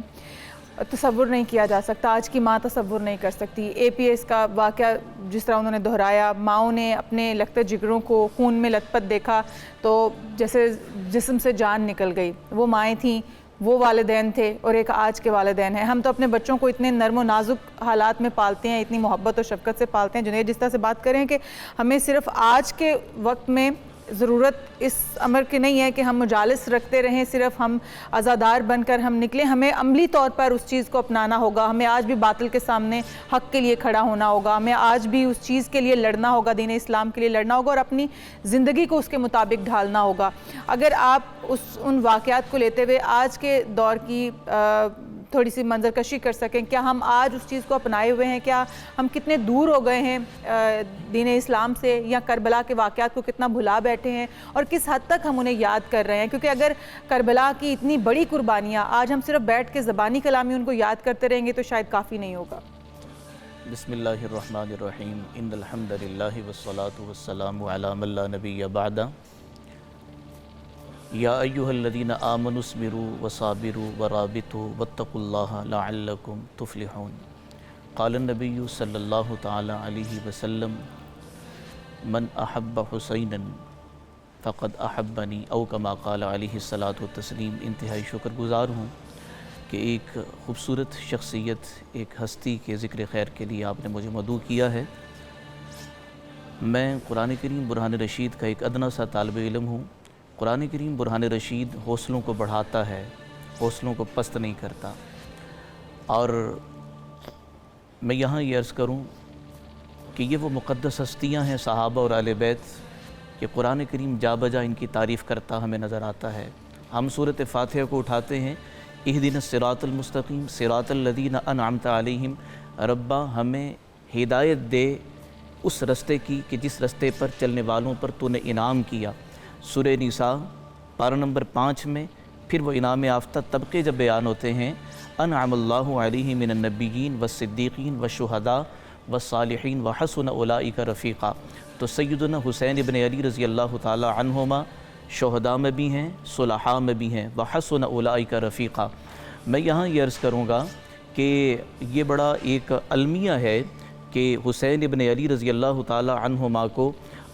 Speaker 3: تصور نہیں کیا جا سکتا. آج کی ماں تصور نہیں کر سکتی. اے پی ایس کا واقعہ جس طرح انہوں نے دہرایا، ماؤں نے اپنے لگتے جگروں کو خون میں لت پت دیکھا تو جیسے جسم سے جان نکل گئی. وہ مائیں تھیں، وہ والدین تھے، اور ایک آج کے والدین ہیں. ہم تو اپنے بچوں کو اتنے نرم و نازک حالات میں پالتے ہیں، اتنی محبت اور شفقت سے پالتے ہیں. جنید جس طرح سے بات کریں کہ ہمیں صرف آج کے وقت میں ضرورت اس امر کی نہیں ہے کہ ہم مجالس رکھتے رہیں، صرف ہم عزادار بن کر ہم نکلیں. ہمیں عملی طور پر اس چیز کو اپنانا ہوگا. ہمیں آج بھی باطل کے سامنے حق کے لیے کھڑا ہونا ہوگا. ہمیں آج بھی اس چیز کے لیے لڑنا ہوگا، دین اسلام کے لیے لڑنا ہوگا، اور اپنی زندگی کو اس کے مطابق ڈھالنا ہوگا. اگر آپ ان واقعات کو لیتے ہوئے آج کے دور کی تھوڑی سی منظر کشی کر سکیں، کیا ہم آج اس چیز کو اپنائے ہوئے ہیں؟ کیا ہم کتنے دور ہو گئے ہیں دین اسلام سے، یا کربلا کے واقعات کو کتنا بھلا بیٹھے ہیں، اور کس حد تک ہم انہیں یاد کر رہے ہیں؟ کیونکہ اگر کربلا کی اتنی بڑی قربانیاں آج ہم صرف بیٹھ کے زبانی کلامی ان کو یاد کرتے رہیں گے تو شاید کافی نہیں ہوگا.
Speaker 8: بسم اللہ الرحمن الرحیم. ان الحمد للہ والصلاة والسلام علی من لا نبی بعدہ. یا ایہا الذین آمنوا اصبروا وصابروا ورابطوا واتقوا اللہ لعلکم تفلحون. قال النبی صلی اللہ تعالی علیہ وسلم من احب حسینا فقد احبنی، او کما قال علیہ الصلاۃ والتسلیم. انتہائی شکر گزار ہوں کہ ایک خوبصورت شخصیت، ایک ہستی کے ذکر خیر کے لیے آپ نے مجھے مدعو کیا ہے. میں قرآن کریم برہان رشید کا ایک ادنا سا طالب علم ہوں. قرآن کریم برہان رشید حوصلوں کو بڑھاتا ہے، حوصلوں کو پست نہیں کرتا. اور میں یہاں یہ عرض کروں کہ یہ وہ مقدس ہستیاں ہیں صحابہ اور اہل بیت کہ قرآن کریم جا بجا ان کی تعریف کرتا ہمیں نظر آتا ہے. ہم سورۃ فاتحہ کو اٹھاتے ہیں، اہدنا الصراط المستقیم صراط الذین انعمت علیہم. ربا ہمیں ہدایت دے اس رستے کی کہ جس رستے پر چلنے والوں پر تو نے انعام کیا۔ سورہ نساء پارہ نمبر 5 میں پھر وہ انعام یافتہ طبقے جب بیان ہوتے ہیں، انعم اللہ علیہ من النبیین والصدیقین والشہداء والصالحین وحسن اولئک رفیقا، تو سیدنا حسین ابن علی رضی اللہ تعالی عنہما شہداء میں بھی ہیں، صلحاء میں بھی ہیں، وحسن اولئک رفیقا۔ میں یہاں یہ عرض کروں گا کہ یہ بڑا ایک المیہ ہے کہ حسین ابن علی رضی اللہ تعالی عنہما کو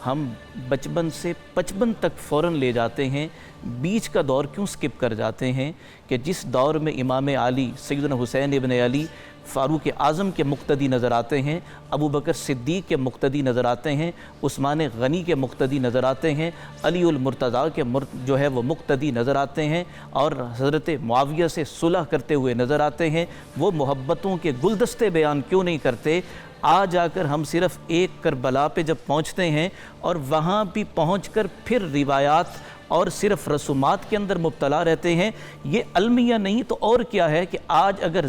Speaker 8: ہم بچپن سے 55 تک فوراً لے جاتے ہیں، بیچ کا دور کیوں سکپ کر جاتے ہیں کہ جس دور میں امام علی سیدنا حسین ابن علی فاروق اعظم کے مقتدی نظر آتے ہیں، ابو بکر صدیق کے مقتدی نظر آتے ہیں، عثمان غنی کے مقتدی نظر آتے ہیں، علی المرتضیٰ کے جو ہے وہ مقتدی نظر آتے ہیں، اور حضرت معاویہ سے صلح کرتے ہوئے نظر آتے ہیں، وہ محبتوں کے گلدستے بیان کیوں نہیں کرتے؟ آ جا کر ہم صرف ایک کربلا پہ جب پہنچتے ہیں اور وہاں بھی پہنچ کر پھر روایات اور صرف رسومات کے اندر مبتلا رہتے ہیں، یہ المیہ نہیں تو اور کیا ہے کہ آج اگر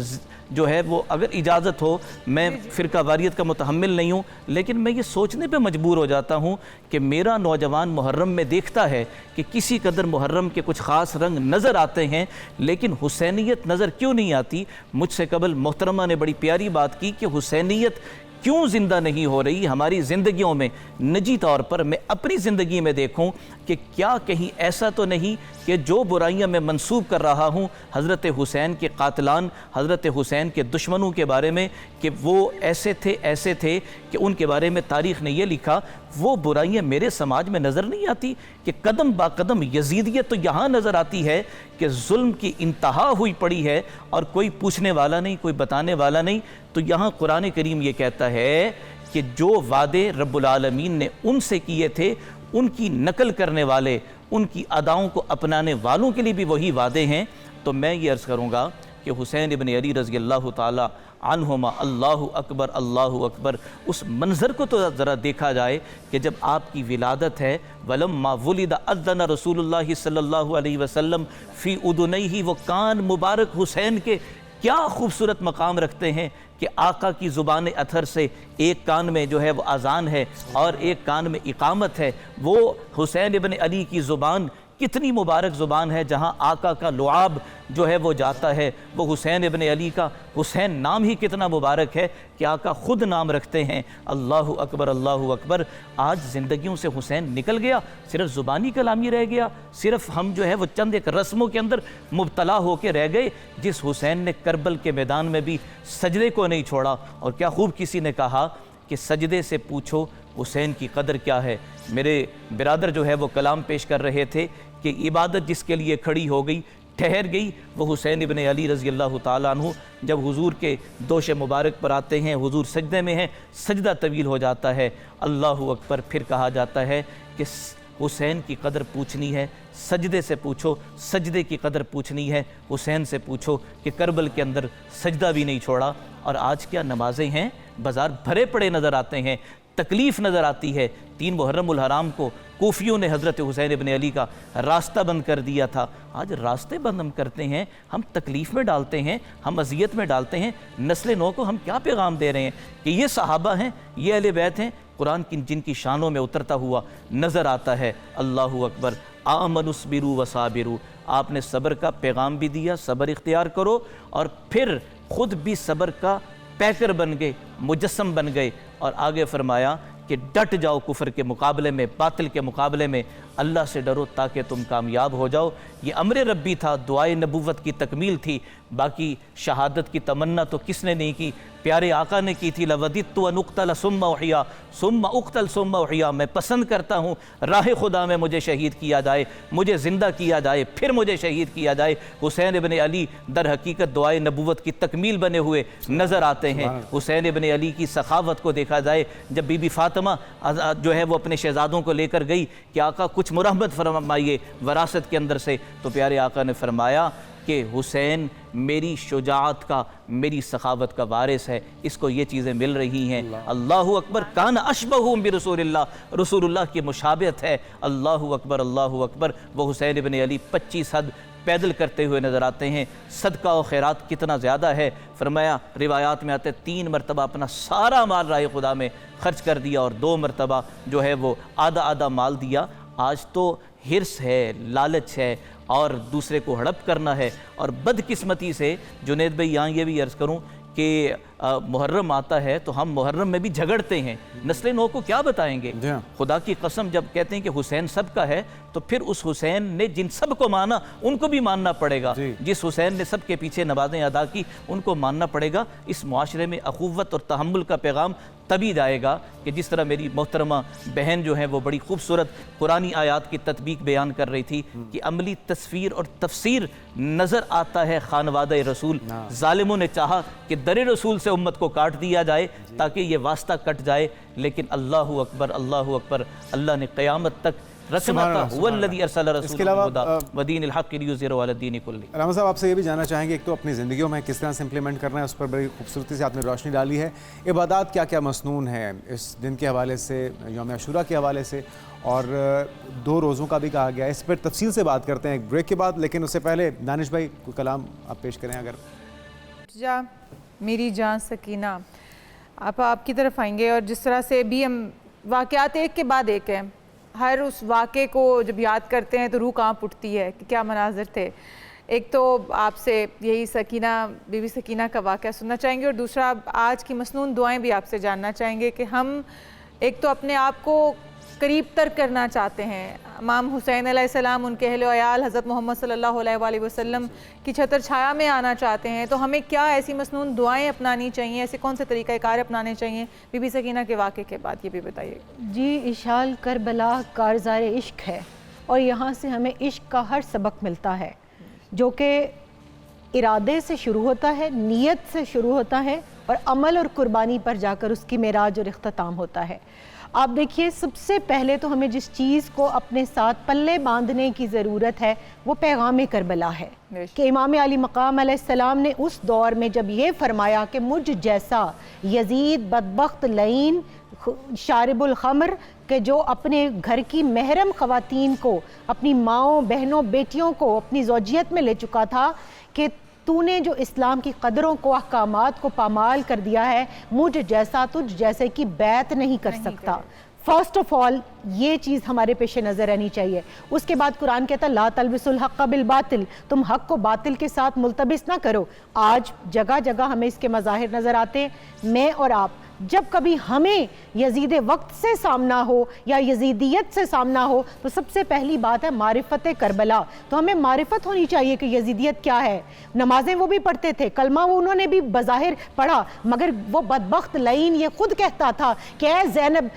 Speaker 8: جو ہے وہ اگر اجازت ہو، میں فرقہ واریت کا متحمل نہیں ہوں، لیکن میں یہ سوچنے پہ مجبور ہو جاتا ہوں کہ میرا نوجوان محرم میں دیکھتا ہے کہ کسی قدر محرم کے کچھ خاص رنگ نظر آتے ہیں لیکن حسینیت نظر کیوں نہیں آتی؟ مجھ سے قبل محترمہ نے بڑی پیاری بات کی کہ حسینیت کیوں زندہ نہیں ہو رہی ہماری زندگیوں میں؟ نجی طور پر میں اپنی زندگی میں دیکھوں کہ کیا کہیں ایسا تو نہیں کہ جو برائیاں میں منسوب کر رہا ہوں حضرت حسین کے قاتلان، حضرت حسین کے دشمنوں کے بارے میں کہ وہ ایسے تھے کہ ان کے بارے میں تاریخ نے یہ لکھا، وہ برائیاں میرے سماج میں نظر نہیں آتی کہ قدم با قدم یزیدیت تو یہاں نظر آتی ہے کہ ظلم کی انتہا ہوئی پڑی ہے اور کوئی پوچھنے والا نہیں، کوئی بتانے والا نہیں۔ تو یہاں قرآن کریم یہ کہتا ہے کہ جو وعدے رب العالمین نے ان سے کیے تھے، ان کی نقل کرنے والے، ان کی اداؤں کو اپنانے والوں کے لیے بھی وہی وعدے ہیں۔ تو میں یہ عرض کروں گا کہ حسین ابن علی رضی اللہ تعالی عنہما، اللہ اکبر اللہ اکبر، اس منظر کو تو ذرا دیکھا جائے کہ جب آپ کی ولادت ہے، وَلَمَّا وُلِدَ أَذَّنَ رسول اللہ صلی اللہ علیہ وسلم فی اذنیہ، وہ کان مبارک حسین کے کیا خوبصورت مقام رکھتے ہیں کہ آقا کی زبان اطہر سے ایک کان میں جو ہے وہ اذان ہے اور ایک کان میں اقامت ہے۔ وہ حسین ابن علی کی زبان کتنی مبارک زبان ہے جہاں آقا کا لعاب جو ہے وہ جاتا ہے۔ وہ حسین ابن علی کا حسین نام ہی کتنا مبارک ہے کہ آقا خود نام رکھتے ہیں۔ اللہ اکبر اللہ اکبر۔ آج زندگیوں سے حسین نکل گیا، صرف زبانی کلامی رہ گیا، صرف ہم جو ہے وہ چند ایک رسموں کے اندر مبتلا ہو کے رہ گئے۔ جس حسین نے کربل کے میدان میں بھی سجدے کو نہیں چھوڑا، اور کیا خوب کسی نے کہا کہ سجدے سے پوچھو حسین کی قدر کیا ہے۔ میرے برادر جو ہے وہ کلام پیش کر رہے تھے کہ عبادت جس کے لیے کھڑی ہو گئی، ٹھہر گئی، وہ حسین ابن علی رضی اللہ تعالیٰ عنہ۔ جب حضور کے دوش مبارک پر آتے ہیں، حضور سجدے میں ہیں، سجدہ طویل ہو جاتا ہے، اللہ اکبر، پھر کہا جاتا ہے کہ حسین کی قدر پوچھنی ہے، سجدے سے پوچھو، سجدے کی قدر پوچھنی ہے، حسین سے پوچھو کہ کربل کے اندر سجدہ بھی نہیں چھوڑا۔ اور آج کیا نمازیں ہیں، بازار بھرے پڑے نظر آتے ہیں، تکلیف نظر آتی ہے۔ 3 محرم الحرام کو کوفیوں نے حضرت حسین ابن علی کا راستہ بند کر دیا تھا۔ آج راستے بند ہم کرتے ہیں، ہم تکلیف میں ڈالتے ہیں، ہم اذیت میں ڈالتے ہیں۔ نسل نو کو ہم کیا پیغام دے رہے ہیں کہ یہ صحابہ ہیں، یہ اہل بیت ہیں، قرآن جن کی شانوں میں اترتا ہوا نظر آتا ہے۔ اللہ اکبر۔ آمنوا اصبروا وصابروا، آپ نے صبر کا پیغام بھی دیا، صبر اختیار کرو، اور پھر خود بھی صبر کا پیکر بن گئے، مجسم بن گئے، اور آگے فرمایا کہ ڈٹ جاؤ کفر کے مقابلے میں، باطل کے مقابلے میں، اللہ سے ڈرو تاکہ تم کامیاب ہو جاؤ۔ یہ امر ربی تھا، دعائے نبوت کی تکمیل تھی۔ باقی شہادت کی تمنا تو کس نے نہیں کی؟ پیارے آقا نے کی تھی، لَوَدِدْتُ أَنْ أُقْتَلَ ثُمَّ أُحْيَا ثُمَّ أُقْتَلْ ثُمَّ أُحْيَا، میں پسند کرتا ہوں راہ خدا میں مجھے شہید کیا جائے، مجھے زندہ کیا جائے، پھر مجھے شہید کیا جائے۔ حسین ابن علی در حقیقت دعائے نبوت کی تکمیل بنے ہوئے نظر آتے ہیں۔ حسین ابن علی کی سخاوت کو دیکھا جائے، جب بی بی فاطمہ جو ہے وہ اپنے شہزادوں کو لے کر گئی کہ آقا کچھ مرحمت فرمائیے وراثت کے اندر سے، تو پیارے آقا نے فرمایا کہ حسین میری شجاعت کا، میری سخاوت کا وارث ہے، اس کو یہ چیزیں مل رہی ہیں۔ اللہ اکبر۔ کان اشبہ برسول اللہ، رسول اللہ کی مشابہت ہے۔ اللہ اکبر اللہ اکبر۔ وہ حسین ابن علی 25 حد پیدل کرتے ہوئے نظر آتے ہیں۔ صدقہ و خیرات کتنا زیادہ ہے، فرمایا روایات میں آتے 3 مرتبہ اپنا سارا مال راہ خدا میں خرچ کر دیا اور 2 مرتبہ جو ہے وہ آدھا آدھا مال دیا۔ آج تو ہرس ہے، لالچ ہے اور دوسرے کو ہڑپ کرنا ہے۔ اور بدقسمتی سے جنید بھائی یہاں یہ بھی عرض کروں کہ محرم آتا ہے تو ہم محرم میں بھی جھگڑتے ہیں، نسل نو کو کیا بتائیں گے؟ خدا کی قسم جب کہتے ہیں کہ حسین سب کا ہے تو پھر اس حسین نے جن سب کو مانا ان کو بھی ماننا پڑے گا، جس حسین نے سب کے پیچھے نمازیں ادا کی ان کو ماننا پڑے گا۔ اس معاشرے میں اخوت اور تحمل کا پیغام تبھی جائے گا کہ جس طرح میری محترمہ بہن جو ہیں وہ بڑی خوبصورت قرآنی آیات کی تطبیق بیان کر رہی تھی کہ عملی تصویر اور تفسیر نظر آتا ہے خانوادہ رسول۔ ظالموں نے چاہا کہ در رسول سے امت کو کاٹ دیا جائے تاکہ یہ واسطہ کٹ جائے، لیکن اللہ اکبر اللہ اکبر، اللہ نے قیامت تک رکھنا تھا۔ هو الذی ارسل رسولہ بالہدی ودین الحق لیظہرہ علی الدین کلہ۔
Speaker 4: علامہ صاحب آپ سے یہ بھی جاننا چاہیں گے، ایک تو اپنی زندگیوں میں کس طرح سے امپلیمنٹ کرنا ہے، اس پر بڑی خوبصورتی سے آپ نے روشنی ڈالی ہے۔ عبادات کیا کیا مسنون ہیں اس دن کے حوالے سے، یوم عاشوراء کے حوالے سے، اور 2 روزوں کا بھی کہا گیا ہے، اس پر تفصیل سے بات کرتے ہیں ایک بریک کے بعد، لیکن اس سے پہلے دانش بھائی کوئی کلام آپ پیش کریں اگر۔
Speaker 3: جا میری جان سکینہ، آپ کی طرف آئیں گے، اور جس طرح سے بھی ہم واقعات ایک کے بعد ایک ہیں، ہر اس واقعے کو جب یاد کرتے ہیں تو روح کانپ اٹھتی ہے کہ کیا مناظر تھے۔ ایک تو آپ سے یہی سکینہ بی بی سکینہ کا واقعہ سننا چاہیں گے، اور دوسرا آج کی مسنون دعائیں بھی آپ سے جاننا چاہیں گے کہ ہم ایک تو اپنے آپ کو قریب تر کرنا چاہتے ہیں، امام حسین علیہ السلام، ان کے اہل و عیال، حضرت محمد صلی اللہ علیہ وآلہ وسلم کی چھتر چھایا میں آنا چاہتے ہیں، تو ہمیں کیا ایسی مسنون دعائیں اپنانی چاہیے، ایسے کون سے طریقہ کار اپنانے چاہیے؟ بی بی سکینہ کے واقعے کے بعد یہ بھی بتائیے۔
Speaker 5: جی، اشعال کربلا کارزار عشق ہے، اور یہاں سے ہمیں عشق کا ہر سبق ملتا ہے جو کہ ارادے سے شروع ہوتا ہے، نیت سے شروع ہوتا ہے، اور عمل اور قربانی پر جا کر اس کی معراج اور اختتام ہوتا ہے۔ آپ دیکھیے، سب سے پہلے تو ہمیں جس چیز کو اپنے ساتھ پلے باندھنے کی ضرورت ہے وہ پیغام کربلا ہے کہ امام علی مقام علیہ السلام نے اس دور میں جب یہ فرمایا کہ مجھ جیسا یزید بدبخت لعین شارب الخمر کہ جو اپنے گھر کی محرم خواتین کو، اپنی ماؤں بہنوں بیٹیوں کو اپنی زوجیت میں لے چکا تھا، کہ تو نے جو اسلام کی قدروں کو، احکامات کو پامال کر دیا ہے، مجھ جیسا تجھ جیسے کی بیعت نہیں کر سکتا۔ فرسٹ آف آل یہ چیز ہمارے پیش نظر رہنی چاہیے۔ اس کے بعد قرآن کہتا ہے لا تلبسوا الحق بالباطل، تم حق کو باطل کے ساتھ ملتبس نہ کرو۔ آج جگہ جگہ ہمیں اس کے مظاہر نظر آتے ہیں۔ میں اور آپ جب کبھی ہمیں یزید وقت سے سامنا ہو یا یزیدیت سے سامنا ہو تو سب سے پہلی بات ہے معرفت کربلا۔ تو ہمیں معرفت ہونی چاہیے کہ یزیدیت کیا ہے۔ نمازیں وہ بھی پڑھتے تھے، کلمہ وہ انہوں نے بھی بظاہر پڑھا، مگر وہ بدبخت لعین یہ خود کہتا تھا کہ اے زینب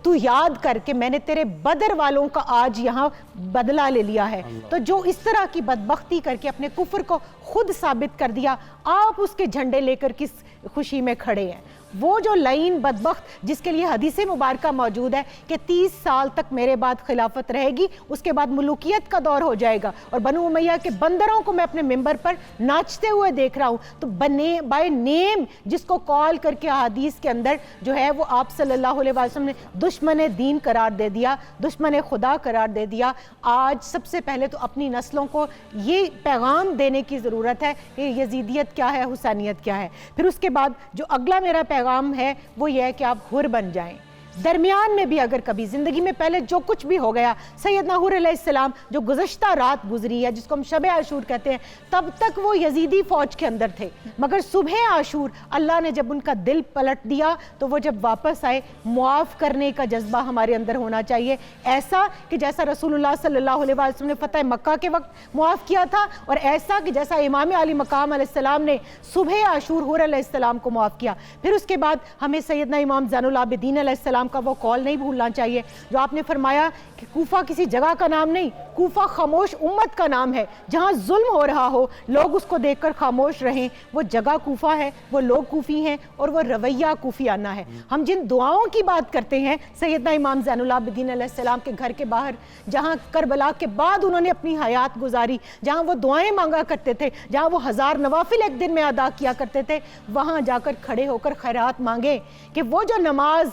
Speaker 5: تو یاد کر کہ میں نے تیرے بدر والوں کا آج یہاں بدلہ لے لیا ہے۔ تو جو اس طرح کی بدبختی کر کے اپنے کفر کو خود ثابت کر دیا، آپ اس کے جھنڈے لے کر کس خوشی میں کھڑے ہیں؟ وہ جو لعین بدبخت جس کے لیے حدیث مبارکہ موجود ہے کہ 30 سال تک میرے بعد خلافت رہے گی، اس کے بعد ملوکیت کا دور ہو جائے گا، اور بنو امیہ کے بندروں کو میں اپنے ممبر پر ناچتے ہوئے دیکھ رہا ہوں، تو بائی نیم جس کو کال کر کے حدیث کے اندر جو ہے وہ آپ صلی اللہ علیہ وسلم نے دشمن دین قرار دے دیا، دشمن خدا قرار دے دیا۔ آج سب سے پہلے تو اپنی نسلوں کو یہ پیغام دینے کی ضرورت ہے کہ یزیدیت کیا ہے، حسینیت کیا ہے۔ پھر اس کے بعد جو اگلا میرا پیغام ہے وہ یہ ہے کہ آپ حر بن جائیں۔ درمیان میں بھی اگر کبھی زندگی میں پہلے جو کچھ بھی ہو گیا، سیدنا حر علیہ السلام جو گزشتہ رات گزری ہے جس کو ہم شب عاشور کہتے ہیں، تب تک وہ یزیدی فوج کے اندر تھے، مگر صبح عاشور اللہ نے جب ان کا دل پلٹ دیا تو وہ جب واپس آئے، معاف کرنے کا جذبہ ہمارے اندر ہونا چاہیے، ایسا کہ جیسا رسول اللہ صلی اللہ علیہ وسلم نے فتح مکہ کے وقت معاف کیا تھا، اور ایسا کہ جیسا امام علی مقام علیہ السلام نے صبح عاشور حر علیہ السلام کو معاف کیا۔ پھر اس کے بعد ہمیں سیدنا امام زین العابدین علیہ السلام کا وہ قول نہیں بھولنا چاہیے جو آپ نے فرمایا کہ کوفہ کسی جگہ کا نام نہیں، کوفہ خاموش امت کا نام ہے، جہاں ظلم ہو رہا ہو لوگ اس کو دیکھ کر خاموش رہیں، وہ جگہ کوفہ ہے، وہ لوگ کوفی ہیں، اور وہ رویہ کوفیانہ ہے۔ ہم جن دعاؤں کی بات کرتے ہیں، سیدنا امام زین العابدین علیہ السلام کے گھر کے باہر جہاں کربلا کے بعد انہوں نے اپنی حیات گزاری، جہاں وہ دعائیں مانگا کرتے تھے، جہاں وہ 1000 نوافل ایک دن میں ادا کیا کرتے تھے، وہاں جا کر کھڑے ہو کر خیرات مانگے کہ وہ جو نماز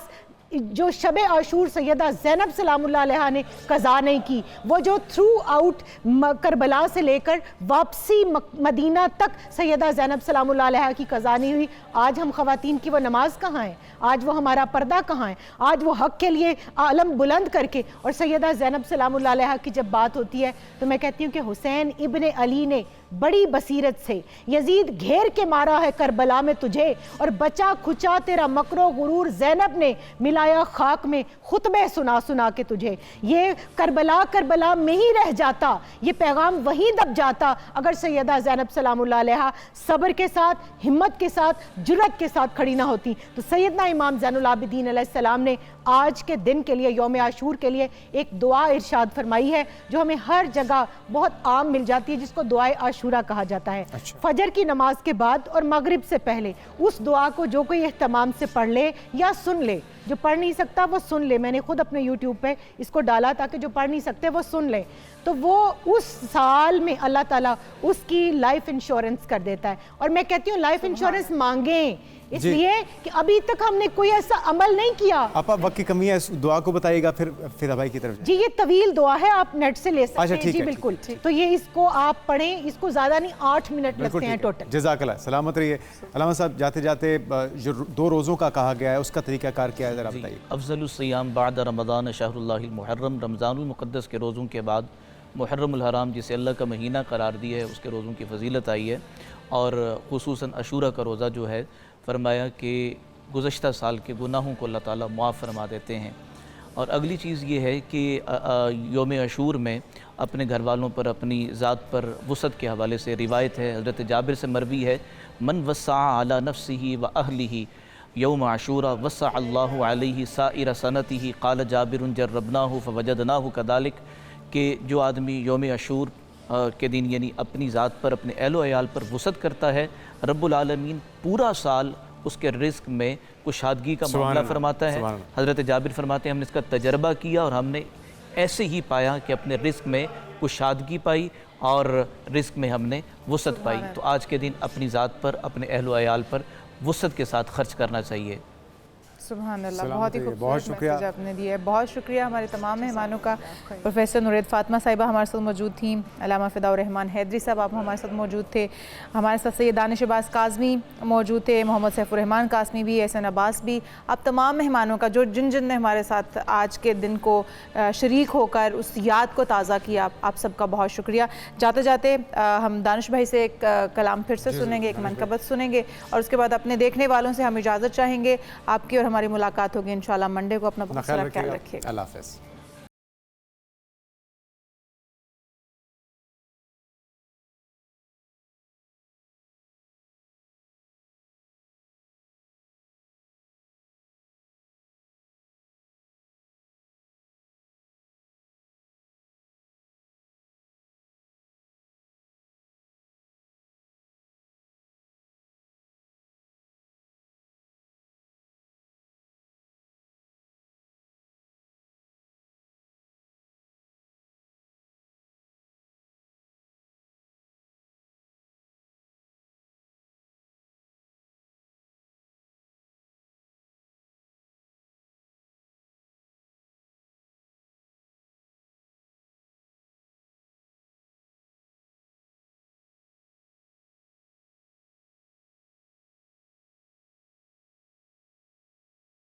Speaker 5: جو شب عاشور سیدہ زینب سلام اللہ علیہا نے قضا نہیں کی، وہ جو تھرو آؤٹ کربلا سے لے کر واپسی مدینہ تک سیدہ زینب سلام اللہ علیہا کی قضا نہیں ہوئی، آج ہم خواتین کی وہ نماز کہاں ہے؟ آج وہ ہمارا پردہ کہاں ہے؟ آج وہ حق کے لیے عالم بلند کر کے، اور سیدہ زینب سلام اللہ علیہا کی جب بات ہوتی ہے تو میں کہتی ہوں کہ حسین ابن علی نے بڑی بصیرت سے، یزید گھیر کے مارا ہے کربلا میں تجھے اور بچا کھچا تیرا مکر و غرور زینب نے ملایا خاک میں خطبے سنا سنا کے تجھے. یہ کربلا میں ہی رہ جاتا، یہ پیغام وہیں دب جاتا اگر سیدہ زینب سلام اللہ علیہا صبر کے ساتھ، ہمت کے ساتھ، جرأت کے ساتھ کھڑی نہ ہوتی. تو سیدنا امام زین العابدین علیہ السلام نے آج کے دن کے لیے، یوم عاشور کے لیے ایک دعا ارشاد فرمائی ہے جو ہمیں ہر جگہ بہت عام مل جاتی ہے، جس کو دعائے عاشورہ کہا جاتا ہے. فجر کی نماز کے بعد اور مغرب سے پہلے اس دعا کو جو کوئی اہتمام سے پڑھ لے یا سن لے، جو پڑھ نہیں سکتا وہ سن لے، میں نے خود اپنے یوٹیوب پہ اس کو ڈالا تاکہ جو پڑھ نہیں سکتے وہ سن لے، تو وہ اس سال میں اللہ تعالیٰ اس کی لائف انشورنس کر دیتا ہے. اور میں کہتی ہوں لائف انشورنس مانگیں، اس لیے کہ ابھی تک ہم نے کوئی ایسا عمل نہیں کیا.
Speaker 4: آپ وقت کی کمی ہے، اس دعا کو بتائیے گا پھر ابھائی کی طرف.
Speaker 5: جی یہ طویل دعا ہے، آپ نیٹ سے لے سکتے ہیں. جی بالکل. تو یہ اس کو آپ پڑھیں، اس کو زیادہ نہیں 8 منٹ لگتے ہیں ٹوٹل.
Speaker 4: جزاک اللہ، سلامت رہیے. علامہ صاحب جاتے جاتے جو 2 روزوں کا کہا گیا ہے اس کا طریقہ کار کیا ہے ذرا بتائیے.
Speaker 8: افضل الصیام بعد رمضان شہر اللہ المحرم، رمضان المقدس کے روزوں کے بعد محرم الحرام جسے اللہ کا مہینہ قرار دیا ہے اس کے روزوں کی فضیلت آئی ہے. اور خصوصاً عاشورہ کا روزہ جو ہے فرمایا کہ گزشتہ سال کے گناہوں کو اللہ تعالیٰ معاف فرما دیتے ہیں. اور اگلی چیز یہ ہے کہ یوم عاشور میں اپنے گھر والوں پر، اپنی ذات پر وسعت کے حوالے سے روایت ہے، حضرت جابر سے مروی ہے، من وسع علی نفسہ و اہلہ یوم عاشورہ وسع اللہ علیہ سائر سنتہ، قال جابر جربناہ فوجدناہ کذالک، کہ جو آدمی یوم عاشور کے دن یعنی اپنی ذات پر، اپنے اہل و عیال پر وسعت کرتا ہے، رب العالمین پورا سال اس کے رزق میں کشادگی کا معاملہ فرماتا ہے. حضرت جابر فرماتے ہیں ہم نے اس کا تجربہ کیا اور ہم نے ایسے ہی پایا کہ اپنے رزق میں کشادگی پائی اور رزق میں ہم نے وسعت پائی. تو آج کے دن اپنی ذات پر، اپنے اہل و عیال پر وسعت کے ساتھ خرچ کرنا چاہیے.
Speaker 3: سبحان اللہ، بہت ہی خوبصورت میسیج آپ نے دیا ہے. بہت شکریہ ہمارے تمام مہمانوں کا. پروفیسر نورید فاطمہ صاحبہ ہمارے ساتھ موجود تھیں، علامہ فداء الرحمان حیدری صاحب آپ ہمارے ساتھ موجود تھے، ہمارے ساتھ سید دانش عباس کاظمی موجود تھے، محمد سیف الرحمان قاسمی بھی، احسن عباس بھی. آپ تمام مہمانوں کا جو جن نے ہمارے ساتھ آج کے دن کو شریک ہو کر اس یاد کو تازہ کیا، آپ سب کا بہت شکریہ. جاتے جاتے ہم دانش بھائی سے ایک کلام پھر سے سنیں گے، ایک منقبت سنیں گے، اور اس کے بعد اپنے دیکھنے والوں سے ہم اجازت چاہیں گے. آپ کی اور ہماری ملاقات ہوگی انشاءاللہ منڈے کو. اپنا بہت سارا خیال رکھیے.
Speaker 4: اللہ حافظ.